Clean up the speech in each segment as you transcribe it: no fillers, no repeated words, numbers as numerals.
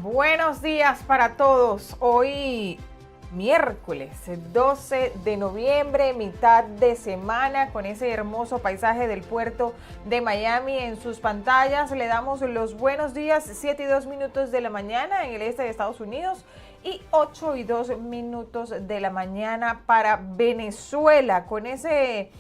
Buenos días para todos. Hoy miércoles 12 de noviembre, mitad de semana, con ese hermoso paisaje del puerto de Miami en sus pantallas. Le damos los buenos días, 7:02 de la mañana en el este de Estados Unidos y 8:02 de la mañana para Venezuela, con este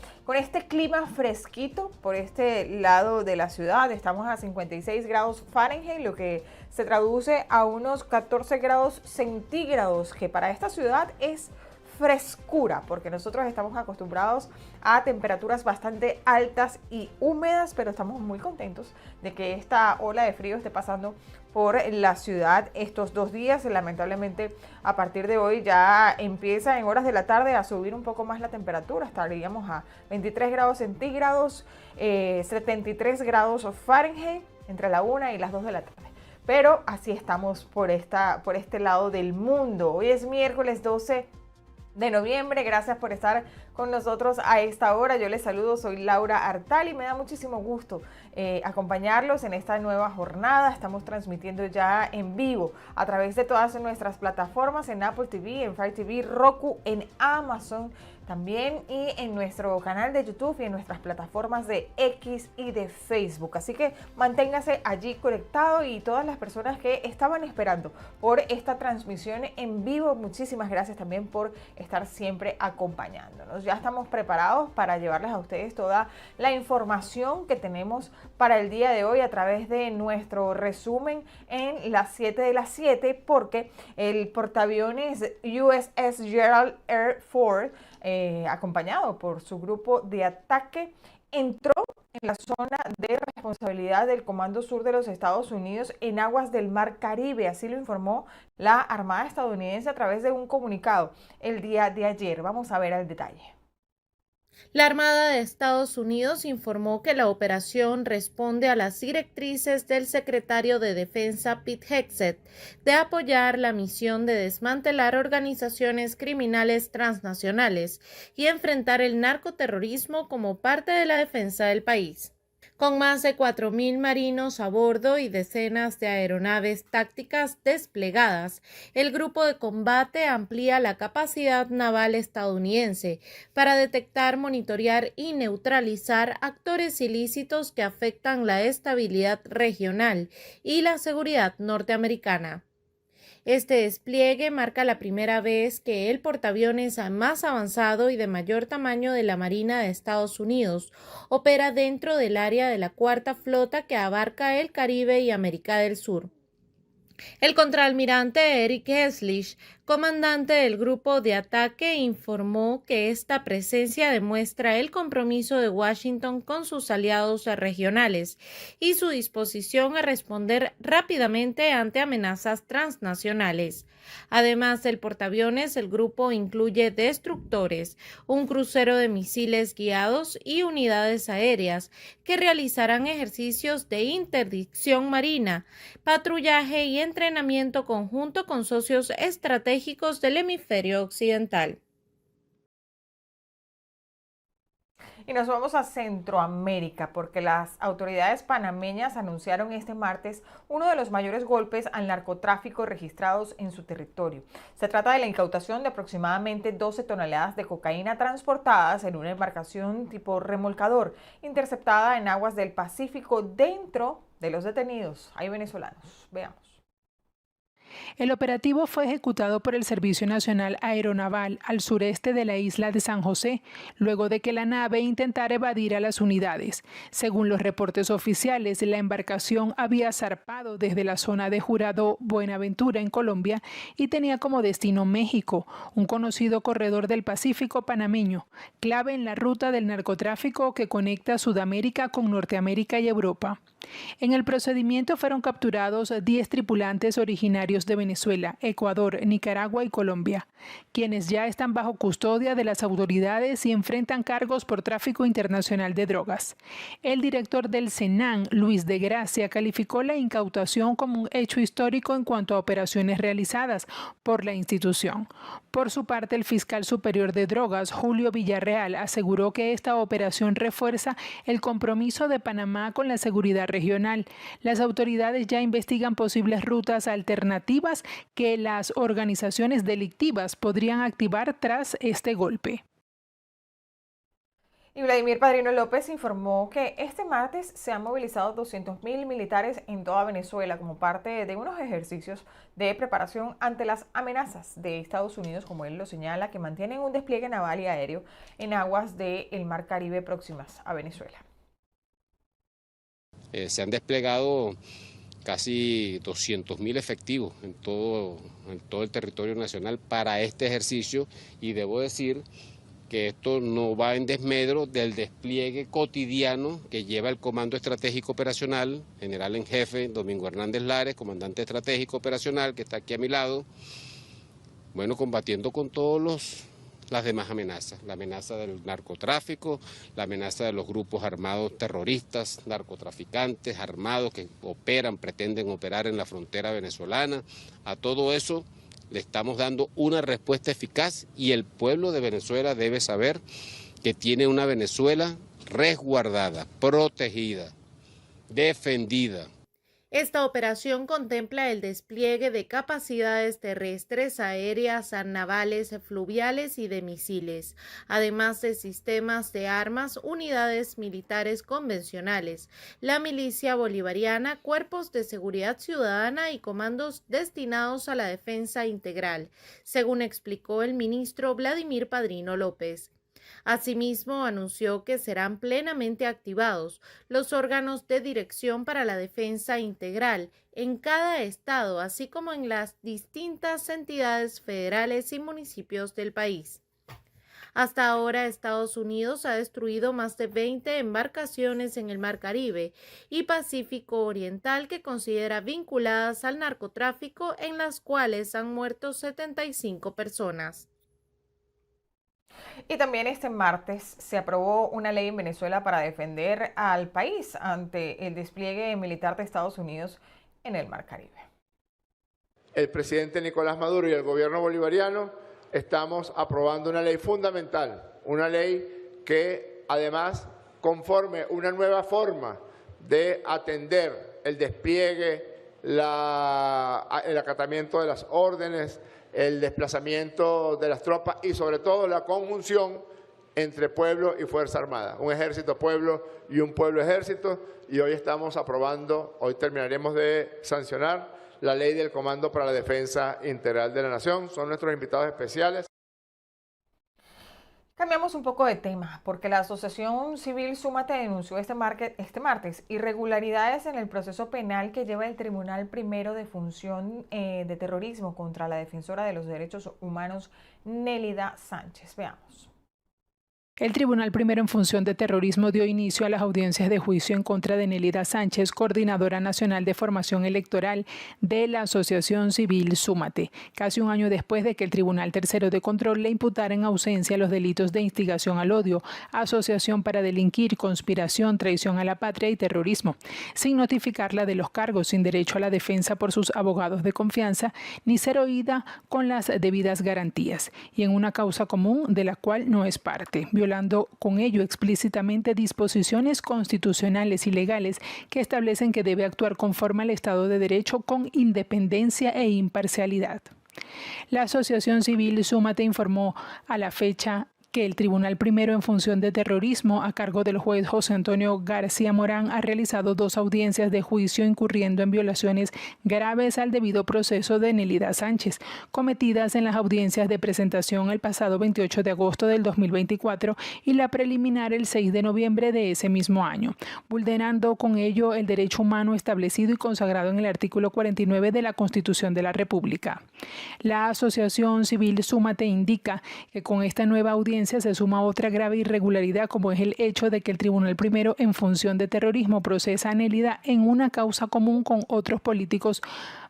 clima fresquito por este lado de la ciudad. Estamos a 56 grados Fahrenheit, lo que se traduce a unos 14 grados centígrados, que para esta ciudad es frescura, porque nosotros estamos acostumbrados a temperaturas bastante altas y húmedas, pero estamos muy contentos de que esta ola de frío esté pasando por la ciudad estos 2 días. Lamentablemente, a partir de hoy ya empieza en horas de la tarde a subir un poco más la temperatura. Estaríamos a 23 grados centígrados, 73 grados Fahrenheit entre la 1 y las 2 de la tarde. Pero así estamos por este lado del mundo. Hoy es miércoles 12 de noviembre. Gracias por estar con nosotros a esta hora. Yo les saludo, soy Laura Artal y me da muchísimo gusto acompañarlos en esta nueva jornada. Estamos transmitiendo ya en vivo a través de todas nuestras plataformas, en Apple TV, en Fire TV, Roku, en Amazon también, y en nuestro canal de YouTube y en nuestras plataformas de X y de Facebook. Así que manténgase allí conectado, y todas las personas que estaban esperando por esta transmisión en vivo, muchísimas gracias también por estar siempre acompañándonos. Ya estamos preparados para llevarles a ustedes toda la información que tenemos para el día de hoy a través de nuestro resumen en las 7 de las 7, porque el portaaviones USS Gerald R. Ford, acompañado por su grupo de ataque, entró en la zona de responsabilidad del Comando Sur de los Estados Unidos en aguas del Mar Caribe. Así lo informó la Armada estadounidense a través de un comunicado el día de ayer. Vamos a ver el detalle. La Armada de Estados Unidos informó que la operación responde a las directrices del secretario de Defensa Pete Hegseth de apoyar la misión de desmantelar organizaciones criminales transnacionales y enfrentar el narcoterrorismo como parte de la defensa del país. Con más de 4.000 marinos a bordo y decenas de aeronaves tácticas desplegadas, el grupo de combate amplía la capacidad naval estadounidense para detectar, monitorear y neutralizar actores ilícitos que afectan la estabilidad regional y la seguridad norteamericana. Este despliegue marca la primera vez que el portaaviones más avanzado y de mayor tamaño de la Marina de Estados Unidos opera dentro del área de la Cuarta Flota, que abarca el Caribe y América del Sur. El contraalmirante Eric Heslich, comandante del grupo de ataque, informó que esta presencia demuestra el compromiso de Washington con sus aliados regionales y su disposición a responder rápidamente ante amenazas transnacionales. Además del portaaviones, el grupo incluye destructores, un crucero de misiles guiados y unidades aéreas que realizarán ejercicios de interdicción marina, patrullaje y entrenamiento conjunto con socios estratégicos del hemisferio occidental. Y nos vamos a Centroamérica, porque las autoridades panameñas anunciaron este martes uno de los mayores golpes al narcotráfico registrados en su territorio. Se trata de la incautación de aproximadamente 12 toneladas de cocaína transportadas en una embarcación tipo remolcador, interceptada en aguas del Pacífico. Dentro de los detenidos hay venezolanos. Veamos. El operativo fue ejecutado por el Servicio Nacional Aeronaval al sureste de la isla de San José, luego de que la nave intentara evadir a las unidades. Según los reportes oficiales, la embarcación había zarpado desde la zona de Jurado Buenaventura, en Colombia, y tenía como destino México, un conocido corredor del Pacífico panameño, clave en la ruta del narcotráfico que conecta Sudamérica con Norteamérica y Europa. En el procedimiento fueron capturados 10 tripulantes originarios territorios de Venezuela, Ecuador, Nicaragua y Colombia, quienes ya están bajo custodia de las autoridades y enfrentan cargos por tráfico internacional de drogas. El director del SENAN, Luis de Gracia, calificó la incautación como un hecho histórico en cuanto a operaciones realizadas por la institución. Por su parte, el fiscal superior de drogas, Julio Villarreal, aseguró que esta operación refuerza el compromiso de Panamá con la seguridad regional. Las autoridades ya investigan posibles rutas alternativas que las organizaciones delictivas podrían activar tras este golpe. Y Vladimir Padrino López informó que este martes se han movilizado 200.000 militares en toda Venezuela como parte de unos ejercicios de preparación ante las amenazas de Estados Unidos, como él lo señala, que mantienen un despliegue naval y aéreo en aguas del Mar Caribe próximas a Venezuela. Se han desplegado casi 200.000 efectivos en todo el territorio nacional para este ejercicio, y debo decir que esto no va en desmedro del despliegue cotidiano que lleva el Comando Estratégico Operacional, general en jefe Domingo Hernández Lares, comandante estratégico operacional, que está aquí a mi lado, bueno, combatiendo con todas las demás amenazas, la amenaza del narcotráfico, la amenaza de los grupos armados terroristas, narcotraficantes, armados que pretenden operar en la frontera venezolana. A todo eso le estamos dando una respuesta eficaz, y el pueblo de Venezuela debe saber que tiene una Venezuela resguardada, protegida, defendida. Esta operación contempla el despliegue de capacidades terrestres, aéreas, navales, fluviales y de misiles, además de sistemas de armas, unidades militares convencionales, la milicia bolivariana, cuerpos de seguridad ciudadana y comandos destinados a la defensa integral, según explicó el ministro Vladimir Padrino López. Asimismo, anunció que serán plenamente activados los órganos de dirección para la defensa integral en cada estado, así como en las distintas entidades federales y municipios del país. Hasta ahora, Estados Unidos ha destruido más de 20 embarcaciones en el Mar Caribe y Pacífico Oriental que considera vinculadas al narcotráfico, en las cuales han muerto 75 personas. Y también este martes se aprobó una ley en Venezuela para defender al país ante el despliegue militar de Estados Unidos en el Mar Caribe. El presidente Nicolás Maduro y el gobierno bolivariano estamos aprobando una ley fundamental, una ley que además conforme una nueva forma de atender el despliegue, el acatamiento de las órdenes, el desplazamiento de las tropas y sobre todo la conjunción entre pueblo y Fuerza Armada, un ejército-pueblo y un pueblo-ejército, y hoy estamos aprobando, hoy terminaremos de sancionar la ley del Comando para la Defensa Integral de la Nación. Son nuestros invitados especiales. Cambiamos un poco de tema, porque la Asociación Civil Súmate denunció este martes irregularidades en el proceso penal que lleva el Tribunal Primero de Función de Terrorismo contra la defensora de los derechos humanos, Nélida Sánchez. Veamos. El Tribunal Primero en Función de Terrorismo dio inicio a las audiencias de juicio en contra de Nélida Sánchez, coordinadora nacional de formación electoral de la Asociación Civil Súmate, casi un año después de que el Tribunal Tercero de Control le imputara en ausencia los delitos de instigación al odio, asociación para delinquir, conspiración, traición a la patria y terrorismo, sin notificarla de los cargos, sin derecho a la defensa por sus abogados de confianza, ni ser oída con las debidas garantías, y en una causa común de la cual no es parte, violando con ello explícitamente disposiciones constitucionales y legales que establecen que debe actuar conforme al Estado de Derecho con independencia e imparcialidad. La Asociación Civil Súmate informó a la fecha que el Tribunal Primero en Función de Terrorismo, a cargo del juez José Antonio García Morán, ha realizado 2 audiencias de juicio incurriendo en violaciones graves al debido proceso de Nélida Sánchez, cometidas en las audiencias de presentación el pasado 28 de agosto del 2024 y la preliminar el 6 de noviembre de ese mismo año, vulnerando con ello el derecho humano establecido y consagrado en el artículo 49 de la Constitución de la República. La Asociación Civil Súmate indica que con esta nueva audiencia se suma otra grave irregularidad, como es el hecho de que el Tribunal Primero en Función de Terrorismo procesa a Nélida en una causa común con otros políticos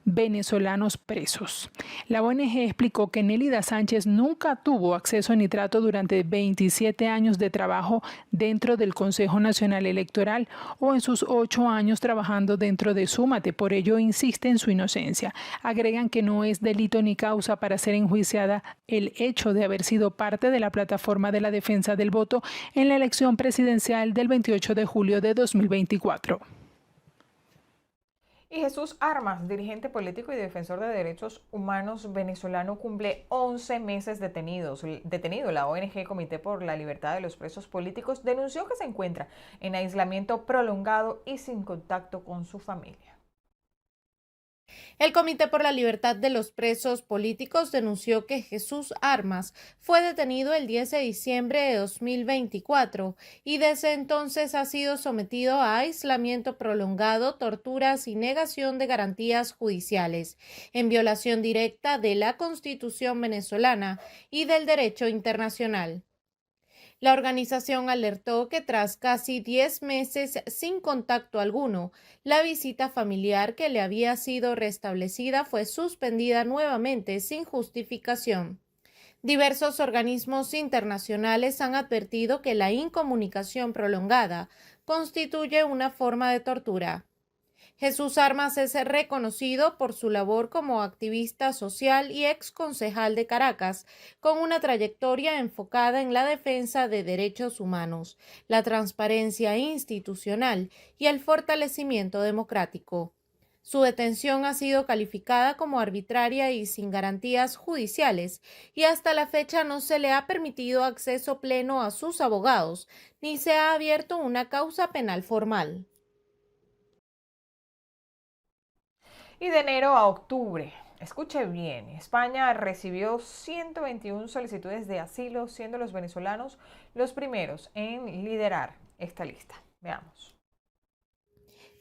venezolanos presos. La ONG explicó que Nélida Sánchez nunca tuvo acceso ni trato durante 27 años de trabajo dentro del Consejo Nacional Electoral o en sus 8 años trabajando dentro de Súmate. Por ello insiste en su inocencia. Agregan que no es delito ni causa para ser enjuiciada el hecho de haber sido parte de la plataforma de la defensa del voto en la elección presidencial del 28 de julio de 2024. Y Jesús Armas, dirigente político y defensor de derechos humanos venezolano, cumple 11 meses detenido. La ONG Comité por la Libertad de los Presos Políticos denunció que se encuentra en aislamiento prolongado y sin contacto con su familia. El Comité por la Libertad de los Presos Políticos denunció que Jesús Armas fue detenido el 10 de diciembre de 2024 y desde entonces ha sido sometido a aislamiento prolongado, torturas y negación de garantías judiciales, en violación directa de la Constitución venezolana y del derecho internacional. La organización alertó que tras casi 10 meses sin contacto alguno, la visita familiar que le había sido restablecida fue suspendida nuevamente sin justificación. Diversos organismos internacionales han advertido que la incomunicación prolongada constituye una forma de tortura. Jesús Armas es reconocido por su labor como activista social y ex concejal de Caracas, con una trayectoria enfocada en la defensa de derechos humanos, la transparencia institucional y el fortalecimiento democrático. Su detención ha sido calificada como arbitraria y sin garantías judiciales, y hasta la fecha no se le ha permitido acceso pleno a sus abogados, ni se ha abierto una causa penal formal. Y de enero a octubre, escuche bien, España recibió 121 solicitudes de asilo, siendo los venezolanos los primeros en liderar esta lista. Veamos.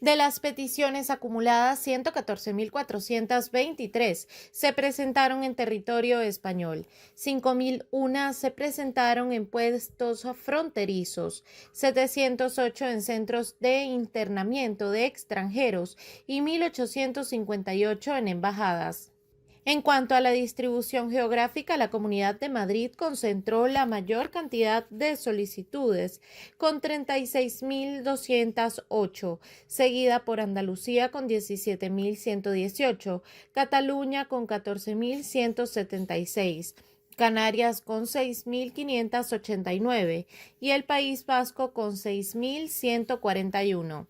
De las peticiones acumuladas, 114.423 se presentaron en territorio español, 5.001 se presentaron en puestos fronterizos, 708 en centros de internamiento de extranjeros y 1.858 en embajadas. En cuanto a la distribución geográfica, la Comunidad de Madrid concentró la mayor cantidad de solicitudes, con 36.208, seguida por Andalucía con 17.118, Cataluña con 14.176, Canarias con 6.589 y el País Vasco con 6.141.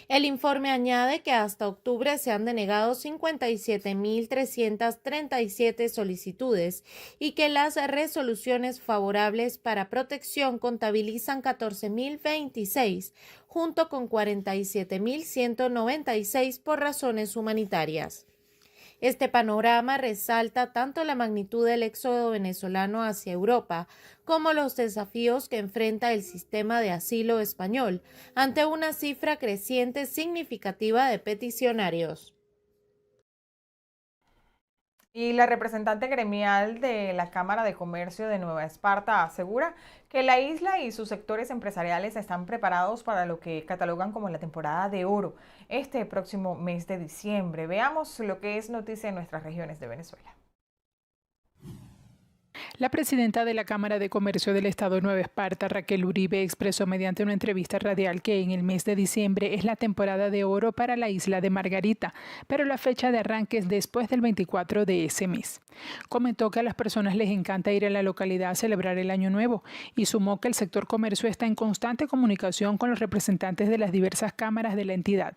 El informe añade que hasta octubre se han denegado 57.337 solicitudes y que las resoluciones favorables para protección contabilizan 14.026, junto con 47.196 por razones humanitarias. Este panorama resalta tanto la magnitud del éxodo venezolano hacia Europa como los desafíos que enfrenta el sistema de asilo español ante una cifra creciente significativa de peticionarios. Y la representante gremial de la Cámara de Comercio de Nueva Esparta asegura que la isla y sus sectores empresariales están preparados para lo que catalogan como la temporada de oro este próximo mes de diciembre. Veamos lo que es noticia en nuestras regiones de Venezuela. La presidenta de la Cámara de Comercio del Estado de Nueva Esparta, Raquel Uribe, expresó mediante una entrevista radial que en el mes de diciembre es la temporada de oro para la isla de Margarita, pero la fecha de arranque es después del 24 de ese mes. Comentó que a las personas les encanta ir a la localidad a celebrar el Año Nuevo y sumó que el sector comercio está en constante comunicación con los representantes de las diversas cámaras de la entidad.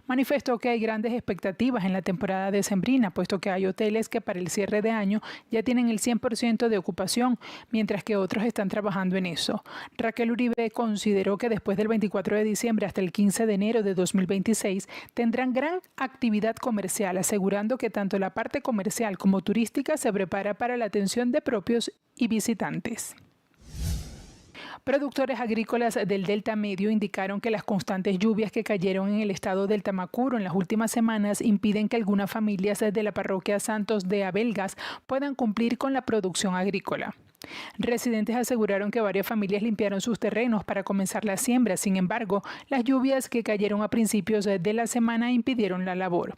Manifestó que hay grandes expectativas en la temporada decembrina, puesto que hay hoteles que para el cierre de año ya tienen el 100% de ocupación, mientras que otros están trabajando en eso. Raquel Uribe consideró que después del 24 de diciembre hasta el 15 de enero de 2026 tendrán gran actividad comercial, asegurando que tanto la parte comercial como turística se prepara para la atención de propios y visitantes. Productores agrícolas del Delta Medio indicaron que las constantes lluvias que cayeron en el estado del Tamacuro en las últimas semanas impiden que algunas familias de la parroquia Santos de Abelgas puedan cumplir con la producción agrícola. Residentes aseguraron que varias familias limpiaron sus terrenos para comenzar la siembra. Sin embargo, las lluvias que cayeron a principios de la semana impidieron la labor.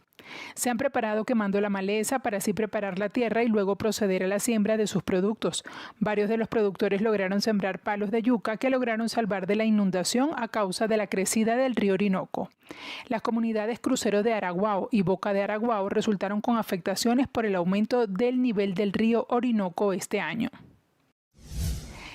Se han preparado quemando la maleza para así preparar la tierra y luego proceder a la siembra de sus productos. Varios de los productores lograron sembrar palos de yuca que lograron salvar de la inundación a causa de la crecida del río Orinoco. Las comunidades Crucero de Araguao y Boca de Araguao resultaron con afectaciones por el aumento del nivel del río Orinoco este año.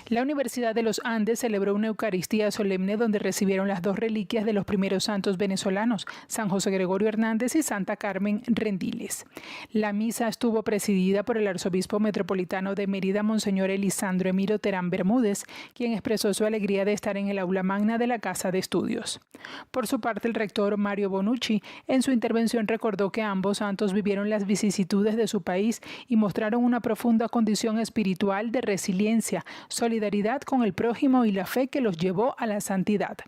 La Universidad de los Andes celebró una Eucaristía solemne donde recibieron las dos reliquias de los primeros santos venezolanos, San José Gregorio Hernández y Santa Carmen Rendiles. La misa estuvo presidida por el arzobispo metropolitano de Mérida, Monseñor Elisandro Emiro Terán Bermúdez, quien expresó su alegría de estar en el aula magna de la Casa de Estudios. Por su parte, el rector Mario Bonucci, en su intervención recordó que ambos santos vivieron las vicisitudes de su país y mostraron una profunda condición espiritual de resiliencia, solidaridad con el prójimo y la fe que los llevó a la santidad.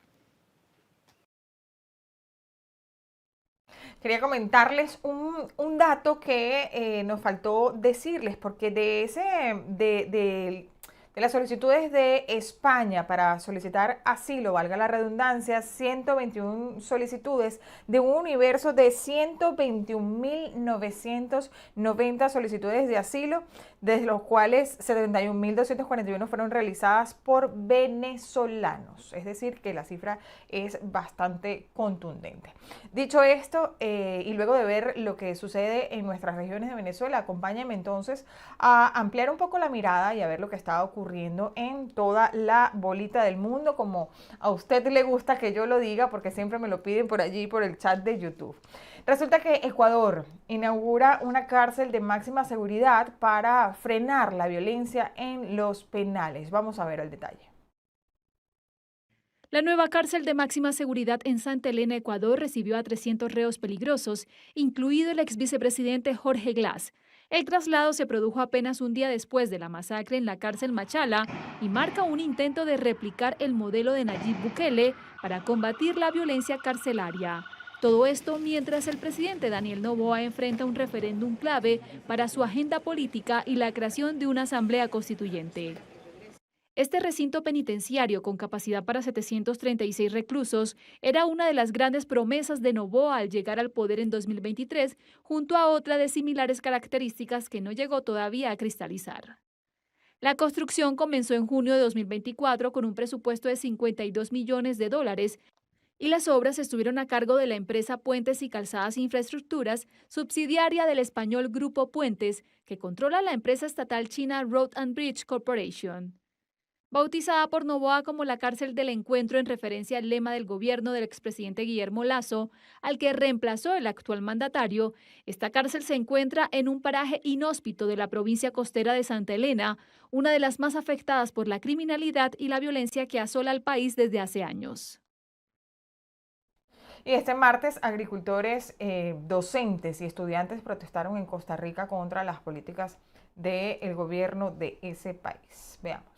Quería comentarles un dato que nos faltó decirles, porque de las solicitudes de España para solicitar asilo, valga la redundancia, 121 solicitudes de un universo de 121.990 solicitudes de asilo, de los cuales 71.241 fueron realizadas por venezolanos. Es decir, que la cifra es bastante contundente. Dicho esto, y luego de ver lo que sucede en nuestras regiones de Venezuela, acompáñenme entonces a ampliar un poco la mirada y a ver lo que está ocurriendo en toda la bolita del mundo, como a usted le gusta que yo lo diga, porque siempre me lo piden por allí, por el chat de YouTube. Resulta que Ecuador inaugura una cárcel de máxima seguridad para frenar la violencia en los penales. Vamos a ver el detalle. La nueva cárcel de máxima seguridad en Santa Elena, Ecuador, recibió a 300 reos peligrosos, incluido el ex vicepresidente Jorge Glass. El traslado se produjo apenas un día después de la masacre en la cárcel Machala y marca un intento de replicar el modelo de Nayib Bukele para combatir la violencia carcelaria. Todo esto mientras el presidente Daniel Noboa enfrenta un referéndum clave para su agenda política y la creación de una asamblea constituyente. Este recinto penitenciario, con capacidad para 736 reclusos, era una de las grandes promesas de Noboa al llegar al poder en 2023, junto a otra de similares características que no llegó todavía a cristalizar. La construcción comenzó en junio de 2024 con un presupuesto de $52 millones y las obras estuvieron a cargo de la empresa Puentes y Calzadas Infraestructuras, subsidiaria del español Grupo Puentes, que controla la empresa estatal china Road and Bridge Corporation. Bautizada por Noboa como la cárcel del encuentro en referencia al lema del gobierno del expresidente Guillermo Lasso, al que reemplazó el actual mandatario, esta cárcel se encuentra en un paraje inhóspito de la provincia costera de Santa Elena, una de las más afectadas por la criminalidad y la violencia que asola al país desde hace años. Y este martes, agricultores, docentes y estudiantes protestaron en Costa Rica contra las políticas del gobierno de ese país. Veamos.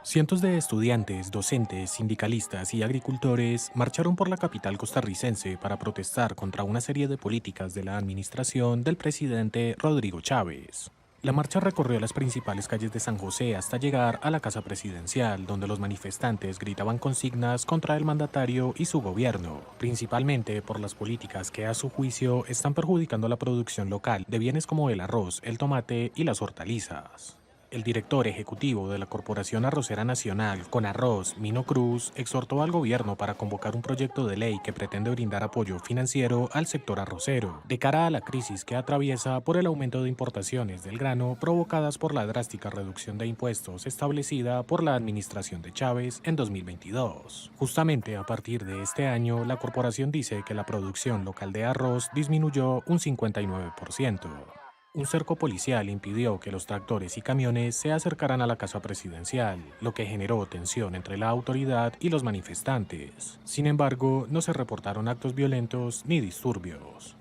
Cientos de estudiantes, docentes, sindicalistas y agricultores marcharon por la capital costarricense para protestar contra una serie de políticas de la administración del presidente Rodrigo Chávez. La marcha recorrió las principales calles de San José hasta llegar a la Casa Presidencial, donde los manifestantes gritaban consignas contra el mandatario y su gobierno, principalmente por las políticas que a su juicio están perjudicando la producción local de bienes como el arroz, el tomate y las hortalizas. El director ejecutivo de la Corporación Arrocera Nacional, Conarroz, Mino Cruz, exhortó al gobierno para convocar un proyecto de ley que pretende brindar apoyo financiero al sector arrocero, de cara a la crisis que atraviesa por el aumento de importaciones del grano provocadas por la drástica reducción de impuestos establecida por la administración de Chávez en 2022. Justamente a partir de este año, la corporación dice que la producción local de arroz disminuyó un 59%. Un cerco policial impidió que los tractores y camiones se acercaran a la Casa Presidencial, lo que generó tensión entre la autoridad y los manifestantes. Sin embargo, no se reportaron actos violentos ni disturbios.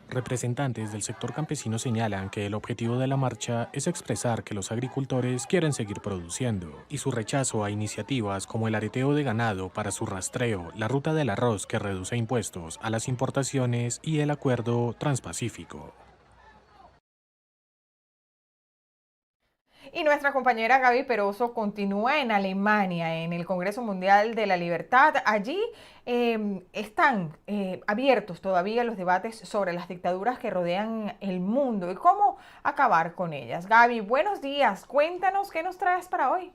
Representantes del sector campesino señalan que el objetivo de la marcha es expresar que los agricultores quieren seguir produciendo y su rechazo a iniciativas como el areteo de ganado para su rastreo, la ruta del arroz que reduce impuestos a las importaciones y el acuerdo transpacífico. Y nuestra compañera Gaby Peroso continúa en Alemania, en el Congreso Mundial de la Libertad. Allí están abiertos todavía los debates sobre las dictaduras que rodean el mundo y cómo acabar con ellas. Gaby, buenos días. Cuéntanos qué nos traes para hoy.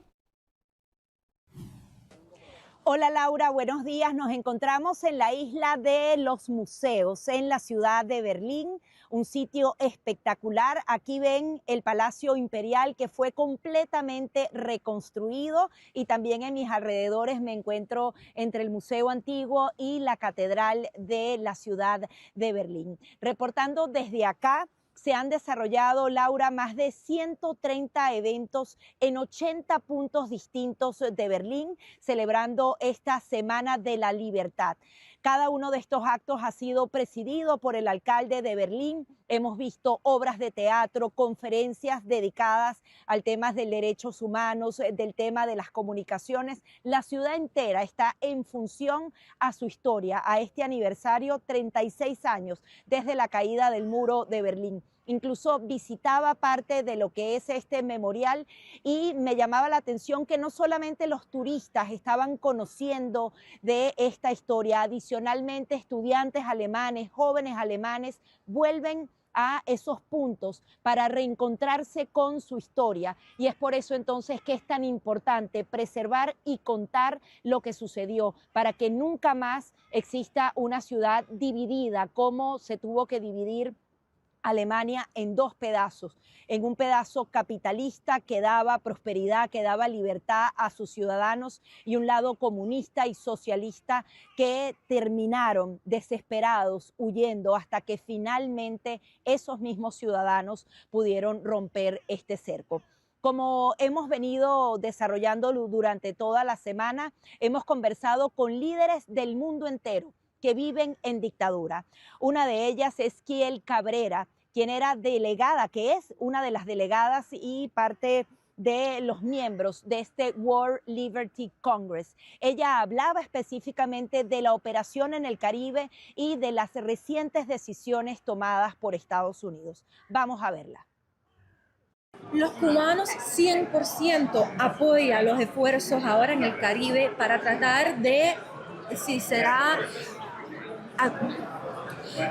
Hola Laura, buenos días. Nos encontramos en la isla de los museos, en la ciudad de Berlín, un sitio espectacular. Aquí ven el Palacio Imperial que fue completamente reconstruido y también en mis alrededores me encuentro entre el Museo Antiguo y la Catedral de la ciudad de Berlín. Reportando desde acá, se han desarrollado, Laura, más de 130 eventos en 80 puntos distintos de Berlín, celebrando esta Semana de la Libertad. Cada uno de estos actos ha sido presidido por el alcalde de Berlín. Hemos visto obras de teatro, conferencias dedicadas al tema de derechos humanos, del tema de las comunicaciones. La ciudad entera está en función a su historia, a este aniversario, 36 años desde la caída del muro de Berlín. Incluso visitaba parte de lo que es este memorial y me llamaba la atención que no solamente los turistas estaban conociendo de esta historia, adicionalmente estudiantes alemanes, jóvenes alemanes, vuelven a esos puntos para reencontrarse con su historia. Y es por eso entonces que es tan importante preservar y contar lo que sucedió, para que nunca más exista una ciudad dividida, como se tuvo que dividir Alemania en dos pedazos, en un pedazo capitalista que daba prosperidad, que daba libertad a sus ciudadanos, y un lado comunista y socialista que terminaron desesperados huyendo hasta que finalmente esos mismos ciudadanos pudieron romper este cerco. Como hemos venido desarrollando durante toda la semana, hemos conversado con líderes del mundo entero que viven en dictadura. Una de ellas es Kiel Cabrera, quien era delegada, que es una de las delegadas y parte de los miembros de este World Liberty Congress. Ella hablaba específicamente de la operación en el Caribe y de las recientes decisiones tomadas por Estados Unidos. Vamos a verla. Los cubanos 100% apoyan los esfuerzos ahora en el Caribe para tratar de, si será...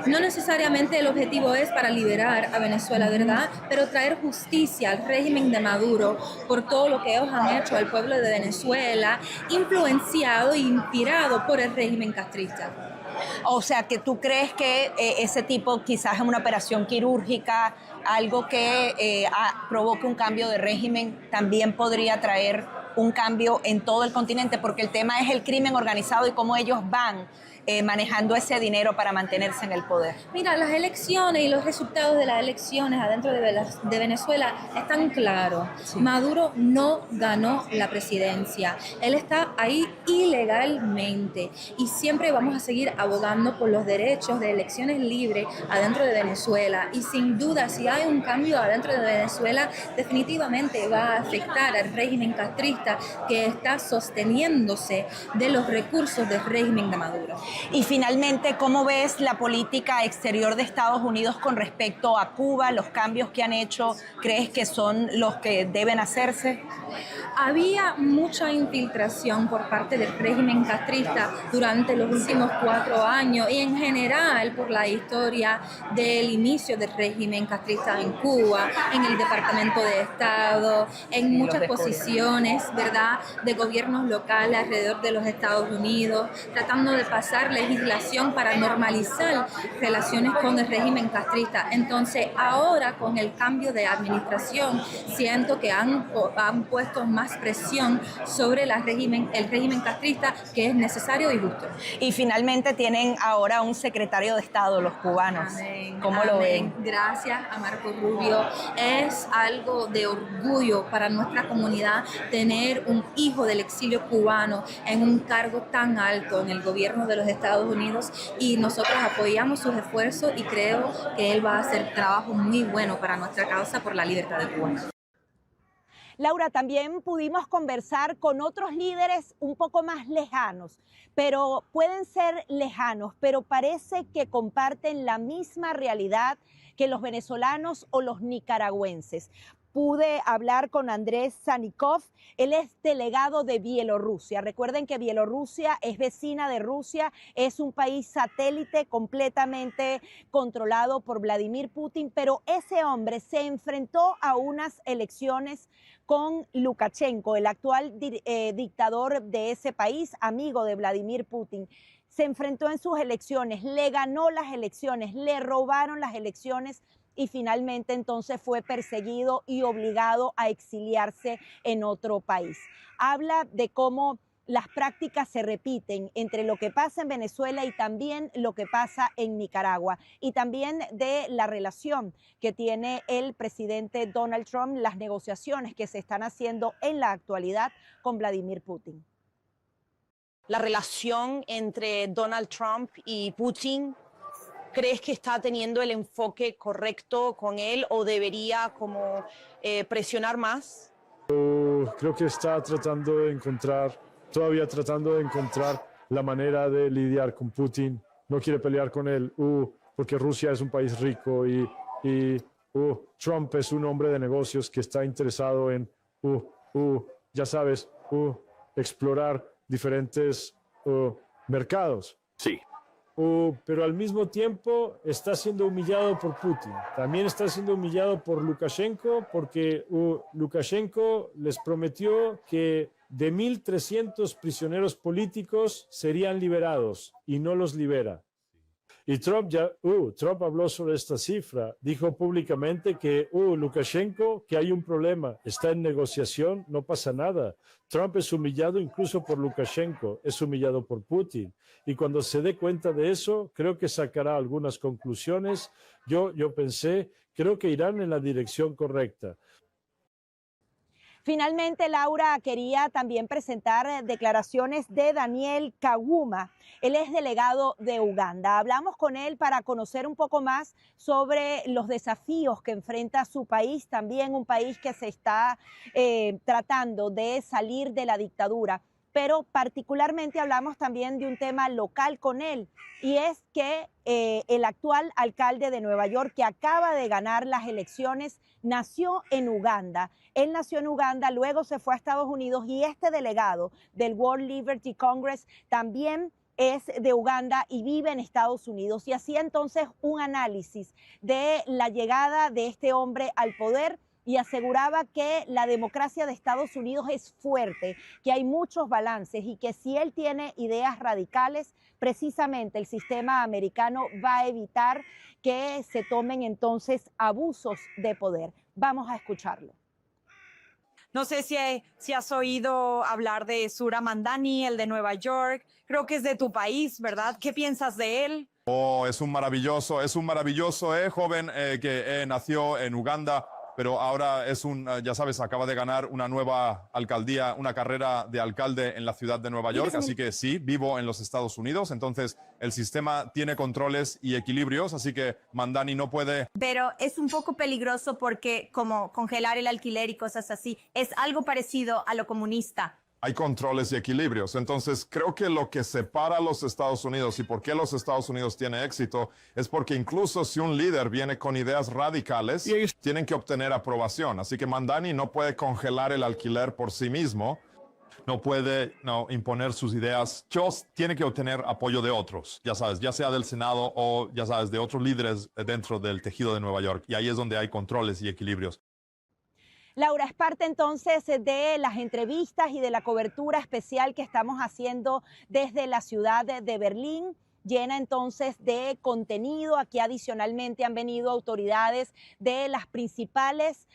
No necesariamente el objetivo es para liberar a Venezuela, ¿verdad? Pero traer justicia al régimen de Maduro por todo lo que ellos han hecho al pueblo de Venezuela, influenciado e inspirado por el régimen castrista. O sea, que tú crees que ese tipo quizás es una operación quirúrgica, algo que provoque un cambio de régimen, también podría traer un cambio en todo el continente, porque el tema es el crimen organizado y cómo ellos van manejando ese dinero para mantenerse en el poder. Mira, las elecciones y los resultados de las elecciones adentro de Venezuela están claros. Sí. Maduro no ganó la presidencia. Él está ahí ilegalmente y siempre vamos a seguir abogando por los derechos de elecciones libres adentro de Venezuela. Y sin duda, si hay un cambio adentro de Venezuela, definitivamente va a afectar al régimen castrista que está sosteniéndose de los recursos del régimen de Maduro. Y finalmente, ¿cómo ves la política exterior de Estados Unidos con respecto a Cuba? ¿Los cambios que han hecho, crees que son los que deben hacerse? Había mucha infiltración por parte del régimen castrista durante los últimos 4 años y en general por la historia del inicio del régimen castrista en Cuba, en el Departamento de Estado, en muchas posiciones, ¿verdad?, de gobiernos locales alrededor de los Estados Unidos, tratando de pasar legislación para normalizar relaciones con el régimen castrista. Entonces, ahora con el cambio de administración, siento que han puesto más presión sobre el régimen castrista, que es necesario y justo. Y finalmente tienen ahora un secretario de Estado, los cubanos. Amén. ¿Cómo lo ven? Gracias a Marco Rubio. Es algo de orgullo para nuestra comunidad tener un hijo del exilio cubano en un cargo tan alto en el gobierno de los Estados Unidos, y nosotros apoyamos sus esfuerzos y creo que él va a hacer trabajo muy bueno para nuestra causa por la libertad de Cuba. Laura, también pudimos conversar con otros líderes un poco más lejanos, pero pueden ser lejanos, pero parece que comparten la misma realidad que los venezolanos o los nicaragüenses. pude hablar con Andrés Sanikov. Él es delegado de Bielorrusia. Recuerden que Bielorrusia es vecina de Rusia, es un país satélite completamente controlado por Vladimir Putin, pero ese hombre se enfrentó a unas elecciones con Lukashenko, el actual dictador de ese país, amigo de Vladimir Putin. Se enfrentó en sus elecciones, le ganó las elecciones, le robaron las elecciones y finalmente entonces fue perseguido y obligado a exiliarse en otro país. Habla de cómo las prácticas se repiten entre lo que pasa en Venezuela y también lo que pasa en Nicaragua, y también de la relación que tiene el presidente Donald Trump, las negociaciones que se están haciendo en la actualidad con Vladimir Putin. La relación entre Donald Trump y Putin, ¿crees que está teniendo el enfoque correcto con él o debería como presionar más? Creo que está todavía tratando de encontrar la manera de lidiar con Putin. No quiere pelear con él, porque Rusia es un país rico y Trump es un hombre de negocios que está interesado en, ya sabes, explorar diferentes mercados. Sí. Pero al mismo tiempo está siendo humillado por Putin. También está siendo humillado por Lukashenko, porque Lukashenko les prometió que de 1.300 prisioneros políticos serían liberados y no los libera. Y Trump habló sobre esta cifra, dijo públicamente que Lukashenko, que hay un problema, está en negociación, no pasa nada. Trump es humillado incluso por Lukashenko, es humillado por Putin. Y cuando se dé cuenta de eso, creo que sacará algunas conclusiones. Yo creo que irán en la dirección correcta. Finalmente, Laura, quería también presentar declaraciones de Daniel Kaguma. Él es delegado de Uganda. Hablamos con él para conocer un poco más sobre los desafíos que enfrenta su país, también un país que se está tratando de salir de la dictadura. Pero particularmente hablamos también de un tema local con él, y es que el actual alcalde de Nueva York, que acaba de ganar las elecciones, nació en Uganda. Él nació en Uganda, luego se fue a Estados Unidos, y este delegado del World Liberty Congress también es de Uganda y vive en Estados Unidos. Y hacía entonces un análisis de la llegada de este hombre al poder y aseguraba que la democracia de Estados Unidos es fuerte, que hay muchos balances y que si él tiene ideas radicales, precisamente el sistema americano va a evitar que se tomen entonces abusos de poder. Vamos a escucharlo. No sé si has oído hablar de Sura Mandani, el de Nueva York. Creo que es de tu país, ¿verdad? ¿Qué piensas de él? Es un maravilloso joven que nació en Uganda, pero ahora ya sabes, acaba de ganar una nueva alcaldía, una carrera de alcalde en la ciudad de Nueva York, así que sí, vivo en los Estados Unidos, entonces el sistema tiene controles y equilibrios, así que Mandani no puede... Pero es un poco peligroso porque como congelar el alquiler y cosas así, es algo parecido a lo comunista. Hay controles y equilibrios. Entonces, creo que lo que separa a los Estados Unidos y por qué los Estados Unidos tienen éxito es porque incluso si un líder viene con ideas radicales, tienen que obtener aprobación. Así que Mandani no puede congelar el alquiler por sí mismo, no puede imponer sus ideas. Tiene que obtener apoyo de otros, ya sabes, ya sea del Senado o, ya sabes, de otros líderes dentro del tejido de Nueva York. Y ahí es donde hay controles y equilibrios. Laura, es parte entonces de las entrevistas y de la cobertura especial que estamos haciendo desde la ciudad de Berlín, llena entonces de contenido. Aquí adicionalmente han venido autoridades de las principales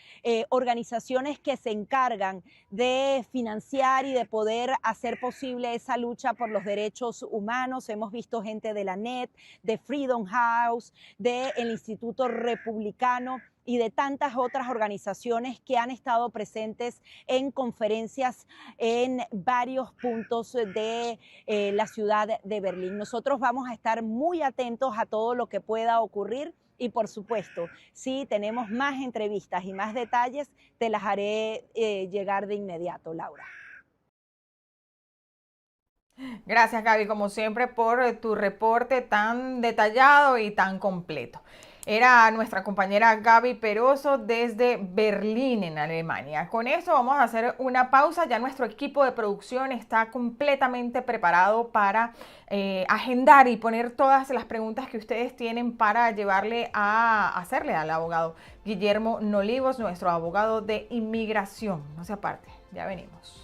organizaciones que se encargan de financiar y de poder hacer posible esa lucha por los derechos humanos. Hemos visto gente de la NET, de Freedom House, del Instituto Republicano y de tantas otras organizaciones que han estado presentes en conferencias en varios puntos de la ciudad de Berlín. Nosotros vamos a estar muy atentos a todo lo que pueda ocurrir y, por supuesto, si tenemos más entrevistas y más detalles, te las haré llegar de inmediato, Laura. Gracias, Gaby, como siempre, por tu reporte tan detallado y tan completo. Era nuestra compañera Gaby Peroso desde Berlín, en Alemania. Con esto vamos a hacer una pausa. Ya nuestro equipo de producción está completamente preparado para agendar y poner todas las preguntas que ustedes tienen para hacerle al abogado Guillermo Nolivos, nuestro abogado de inmigración. No se aparte, ya venimos.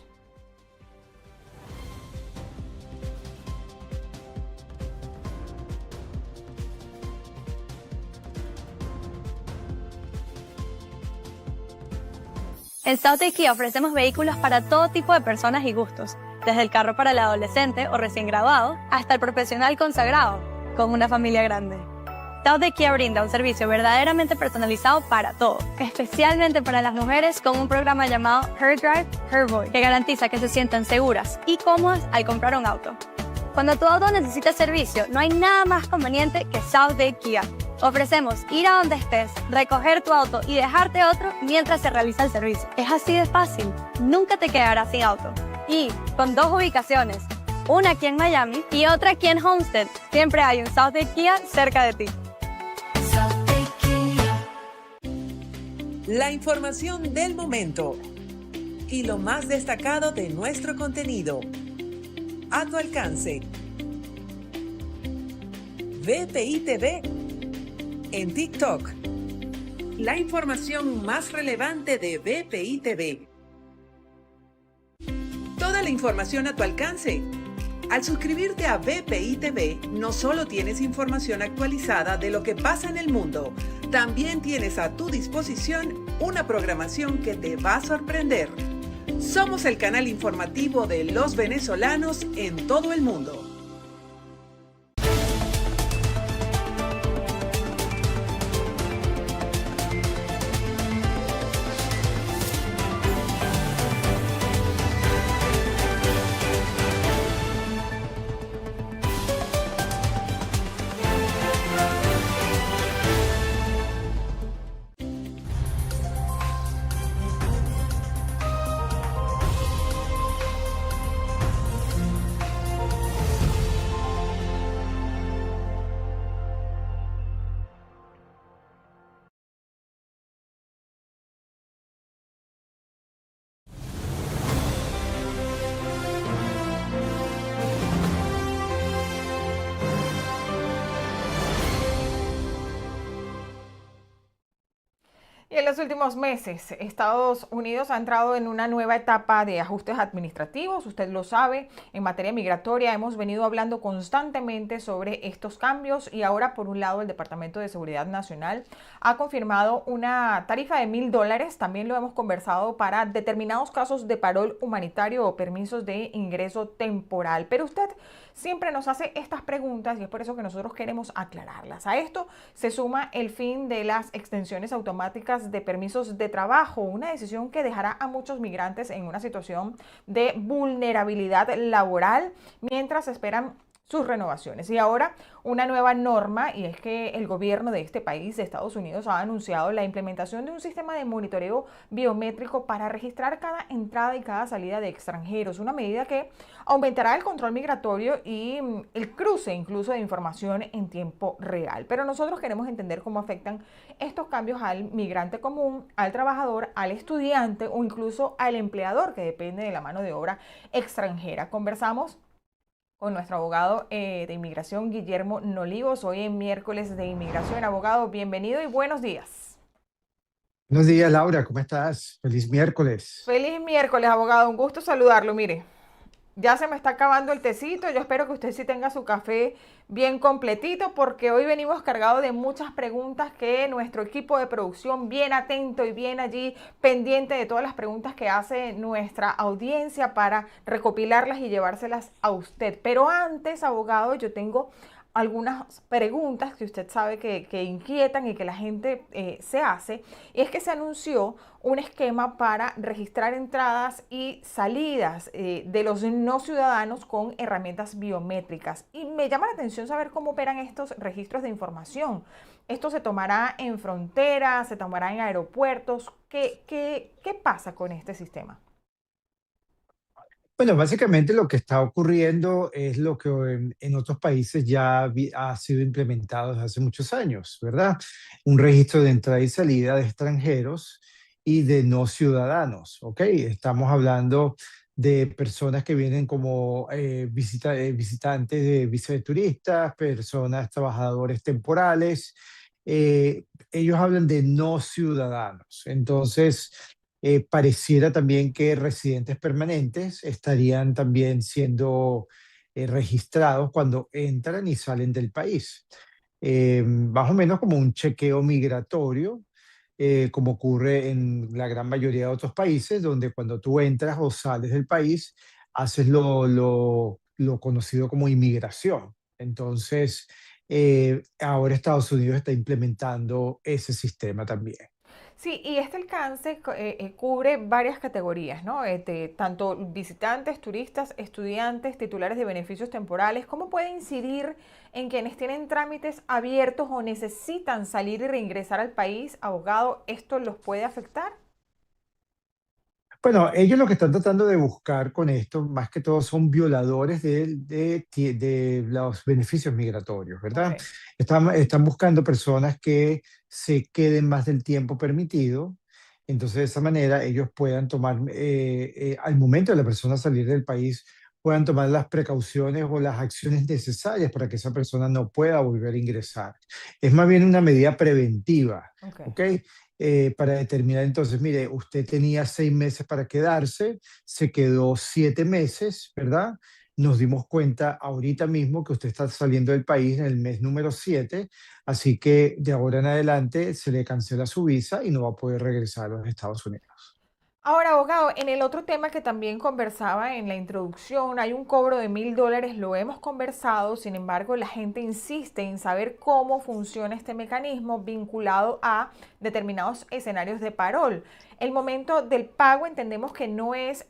En South Kia ofrecemos vehículos para todo tipo de personas y gustos, desde el carro para el adolescente o recién graduado hasta el profesional consagrado con una familia grande. South Kia brinda un servicio verdaderamente personalizado para todo, especialmente para las mujeres con un programa llamado Her Drive, Her Voice, que garantiza que se sientan seguras y cómodas al comprar un auto. Cuando tu auto necesita servicio, no hay nada más conveniente que South Kia. Ofrecemos ir a donde estés, recoger tu auto y dejarte otro mientras se realiza el servicio. Es así de fácil, nunca te quedarás sin auto. Y con 2 ubicaciones, una aquí en Miami y otra aquí en Homestead, siempre hay un South Kia cerca de ti. La información del momento y lo más destacado de nuestro contenido. A tu alcance. VPI TV en TikTok. La información más relevante de VPI TV. Toda la información a tu alcance. Al suscribirte a VPI TV, no solo tienes información actualizada de lo que pasa en el mundo, también tienes a tu disposición una programación que te va a sorprender. Somos el canal informativo de los venezolanos en todo el mundo. Y en los últimos meses, Estados Unidos ha entrado en una nueva etapa de ajustes administrativos. Usted lo sabe, en materia migratoria hemos venido hablando constantemente sobre estos cambios y ahora, por un lado, el Departamento de Seguridad Nacional ha confirmado una tarifa de $1,000. También lo hemos conversado para determinados casos de parol humanitario o permisos de ingreso temporal. Pero usted siempre nos hace estas preguntas y es por eso que nosotros queremos aclararlas. A esto se suma el fin de las extensiones automáticas de permisos de trabajo, una decisión que dejará a muchos migrantes en una situación de vulnerabilidad laboral mientras esperan sus renovaciones. Y ahora una nueva norma, y es que el gobierno de este país, de Estados Unidos, ha anunciado la implementación de un sistema de monitoreo biométrico para registrar cada entrada y cada salida de extranjeros, una medida que aumentará el control migratorio y el cruce incluso de información en tiempo real. Pero nosotros queremos entender cómo afectan estos cambios al migrante común, al trabajador, al estudiante o incluso al empleador que depende de la mano de obra extranjera. Conversamos con nuestro abogado de inmigración, Guillermo Nolivos, hoy en miércoles de inmigración. Abogado, bienvenido y buenos días. Buenos días, Laura, ¿cómo estás? Feliz miércoles. Feliz miércoles, abogado, un gusto saludarlo. Mire, ya se me está acabando el tecito, yo espero que usted sí tenga su café bien completito porque hoy venimos cargados de muchas preguntas que nuestro equipo de producción, bien atento y bien allí pendiente de todas las preguntas que hace nuestra audiencia para recopilarlas y llevárselas a usted. Pero antes, abogado, yo tengo algunas preguntas que usted sabe que inquietan y que la gente se hace, y es que se anunció un esquema para registrar entradas y salidas de los no ciudadanos con herramientas biométricas. Y me llama la atención saber cómo operan estos registros de información. ¿Esto se tomará en fronteras, se tomará en aeropuertos? ¿Qué pasa con este sistema? Bueno, básicamente lo que está ocurriendo es lo que en otros países ya ha sido implementado desde hace muchos años, ¿verdad? Un registro de entrada y salida de extranjeros y de no ciudadanos, ¿ok? Estamos hablando de personas que vienen como visitantes de visa de turistas, personas, trabajadores temporales. Ellos hablan de no ciudadanos. Entonces, pareciera también que residentes permanentes estarían también siendo registrados cuando entran y salen del país. Más o menos como un chequeo migratorio, como ocurre en la gran mayoría de otros países, donde cuando tú entras o sales del país, haces lo conocido como inmigración. Entonces, ahora Estados Unidos está implementando ese sistema también. Sí, y este alcance cubre varias categorías, ¿no? Tanto visitantes, turistas, estudiantes, titulares de beneficios temporales. ¿Cómo puede incidir en quienes tienen trámites abiertos o necesitan salir y reingresar al país? Abogado, ¿esto los puede afectar? Bueno, ellos lo que están tratando de buscar con esto, más que todo, son violadores de los beneficios migratorios, ¿verdad? Ok. Están buscando personas que se queden más del tiempo permitido. Entonces, de esa manera, ellos puedan tomar, al momento de la persona salir del país, puedan tomar las precauciones o las acciones necesarias para que esa persona no pueda volver a ingresar. Es más bien una medida preventiva, Ok. ¿ok? Para determinar entonces, mire, usted tenía 6 meses para quedarse, se quedó 7 meses, ¿verdad? Nos dimos cuenta ahorita mismo que usted está saliendo del país en el mes número 7, así que de ahora en adelante se le cancela su visa y no va a poder regresar a los Estados Unidos. Ahora, abogado, en el otro tema que también conversaba en la introducción, hay un cobro de $1,000, lo hemos conversado, sin embargo, la gente insiste en saber cómo funciona este mecanismo vinculado a determinados escenarios de parol. El momento del pago entendemos que no es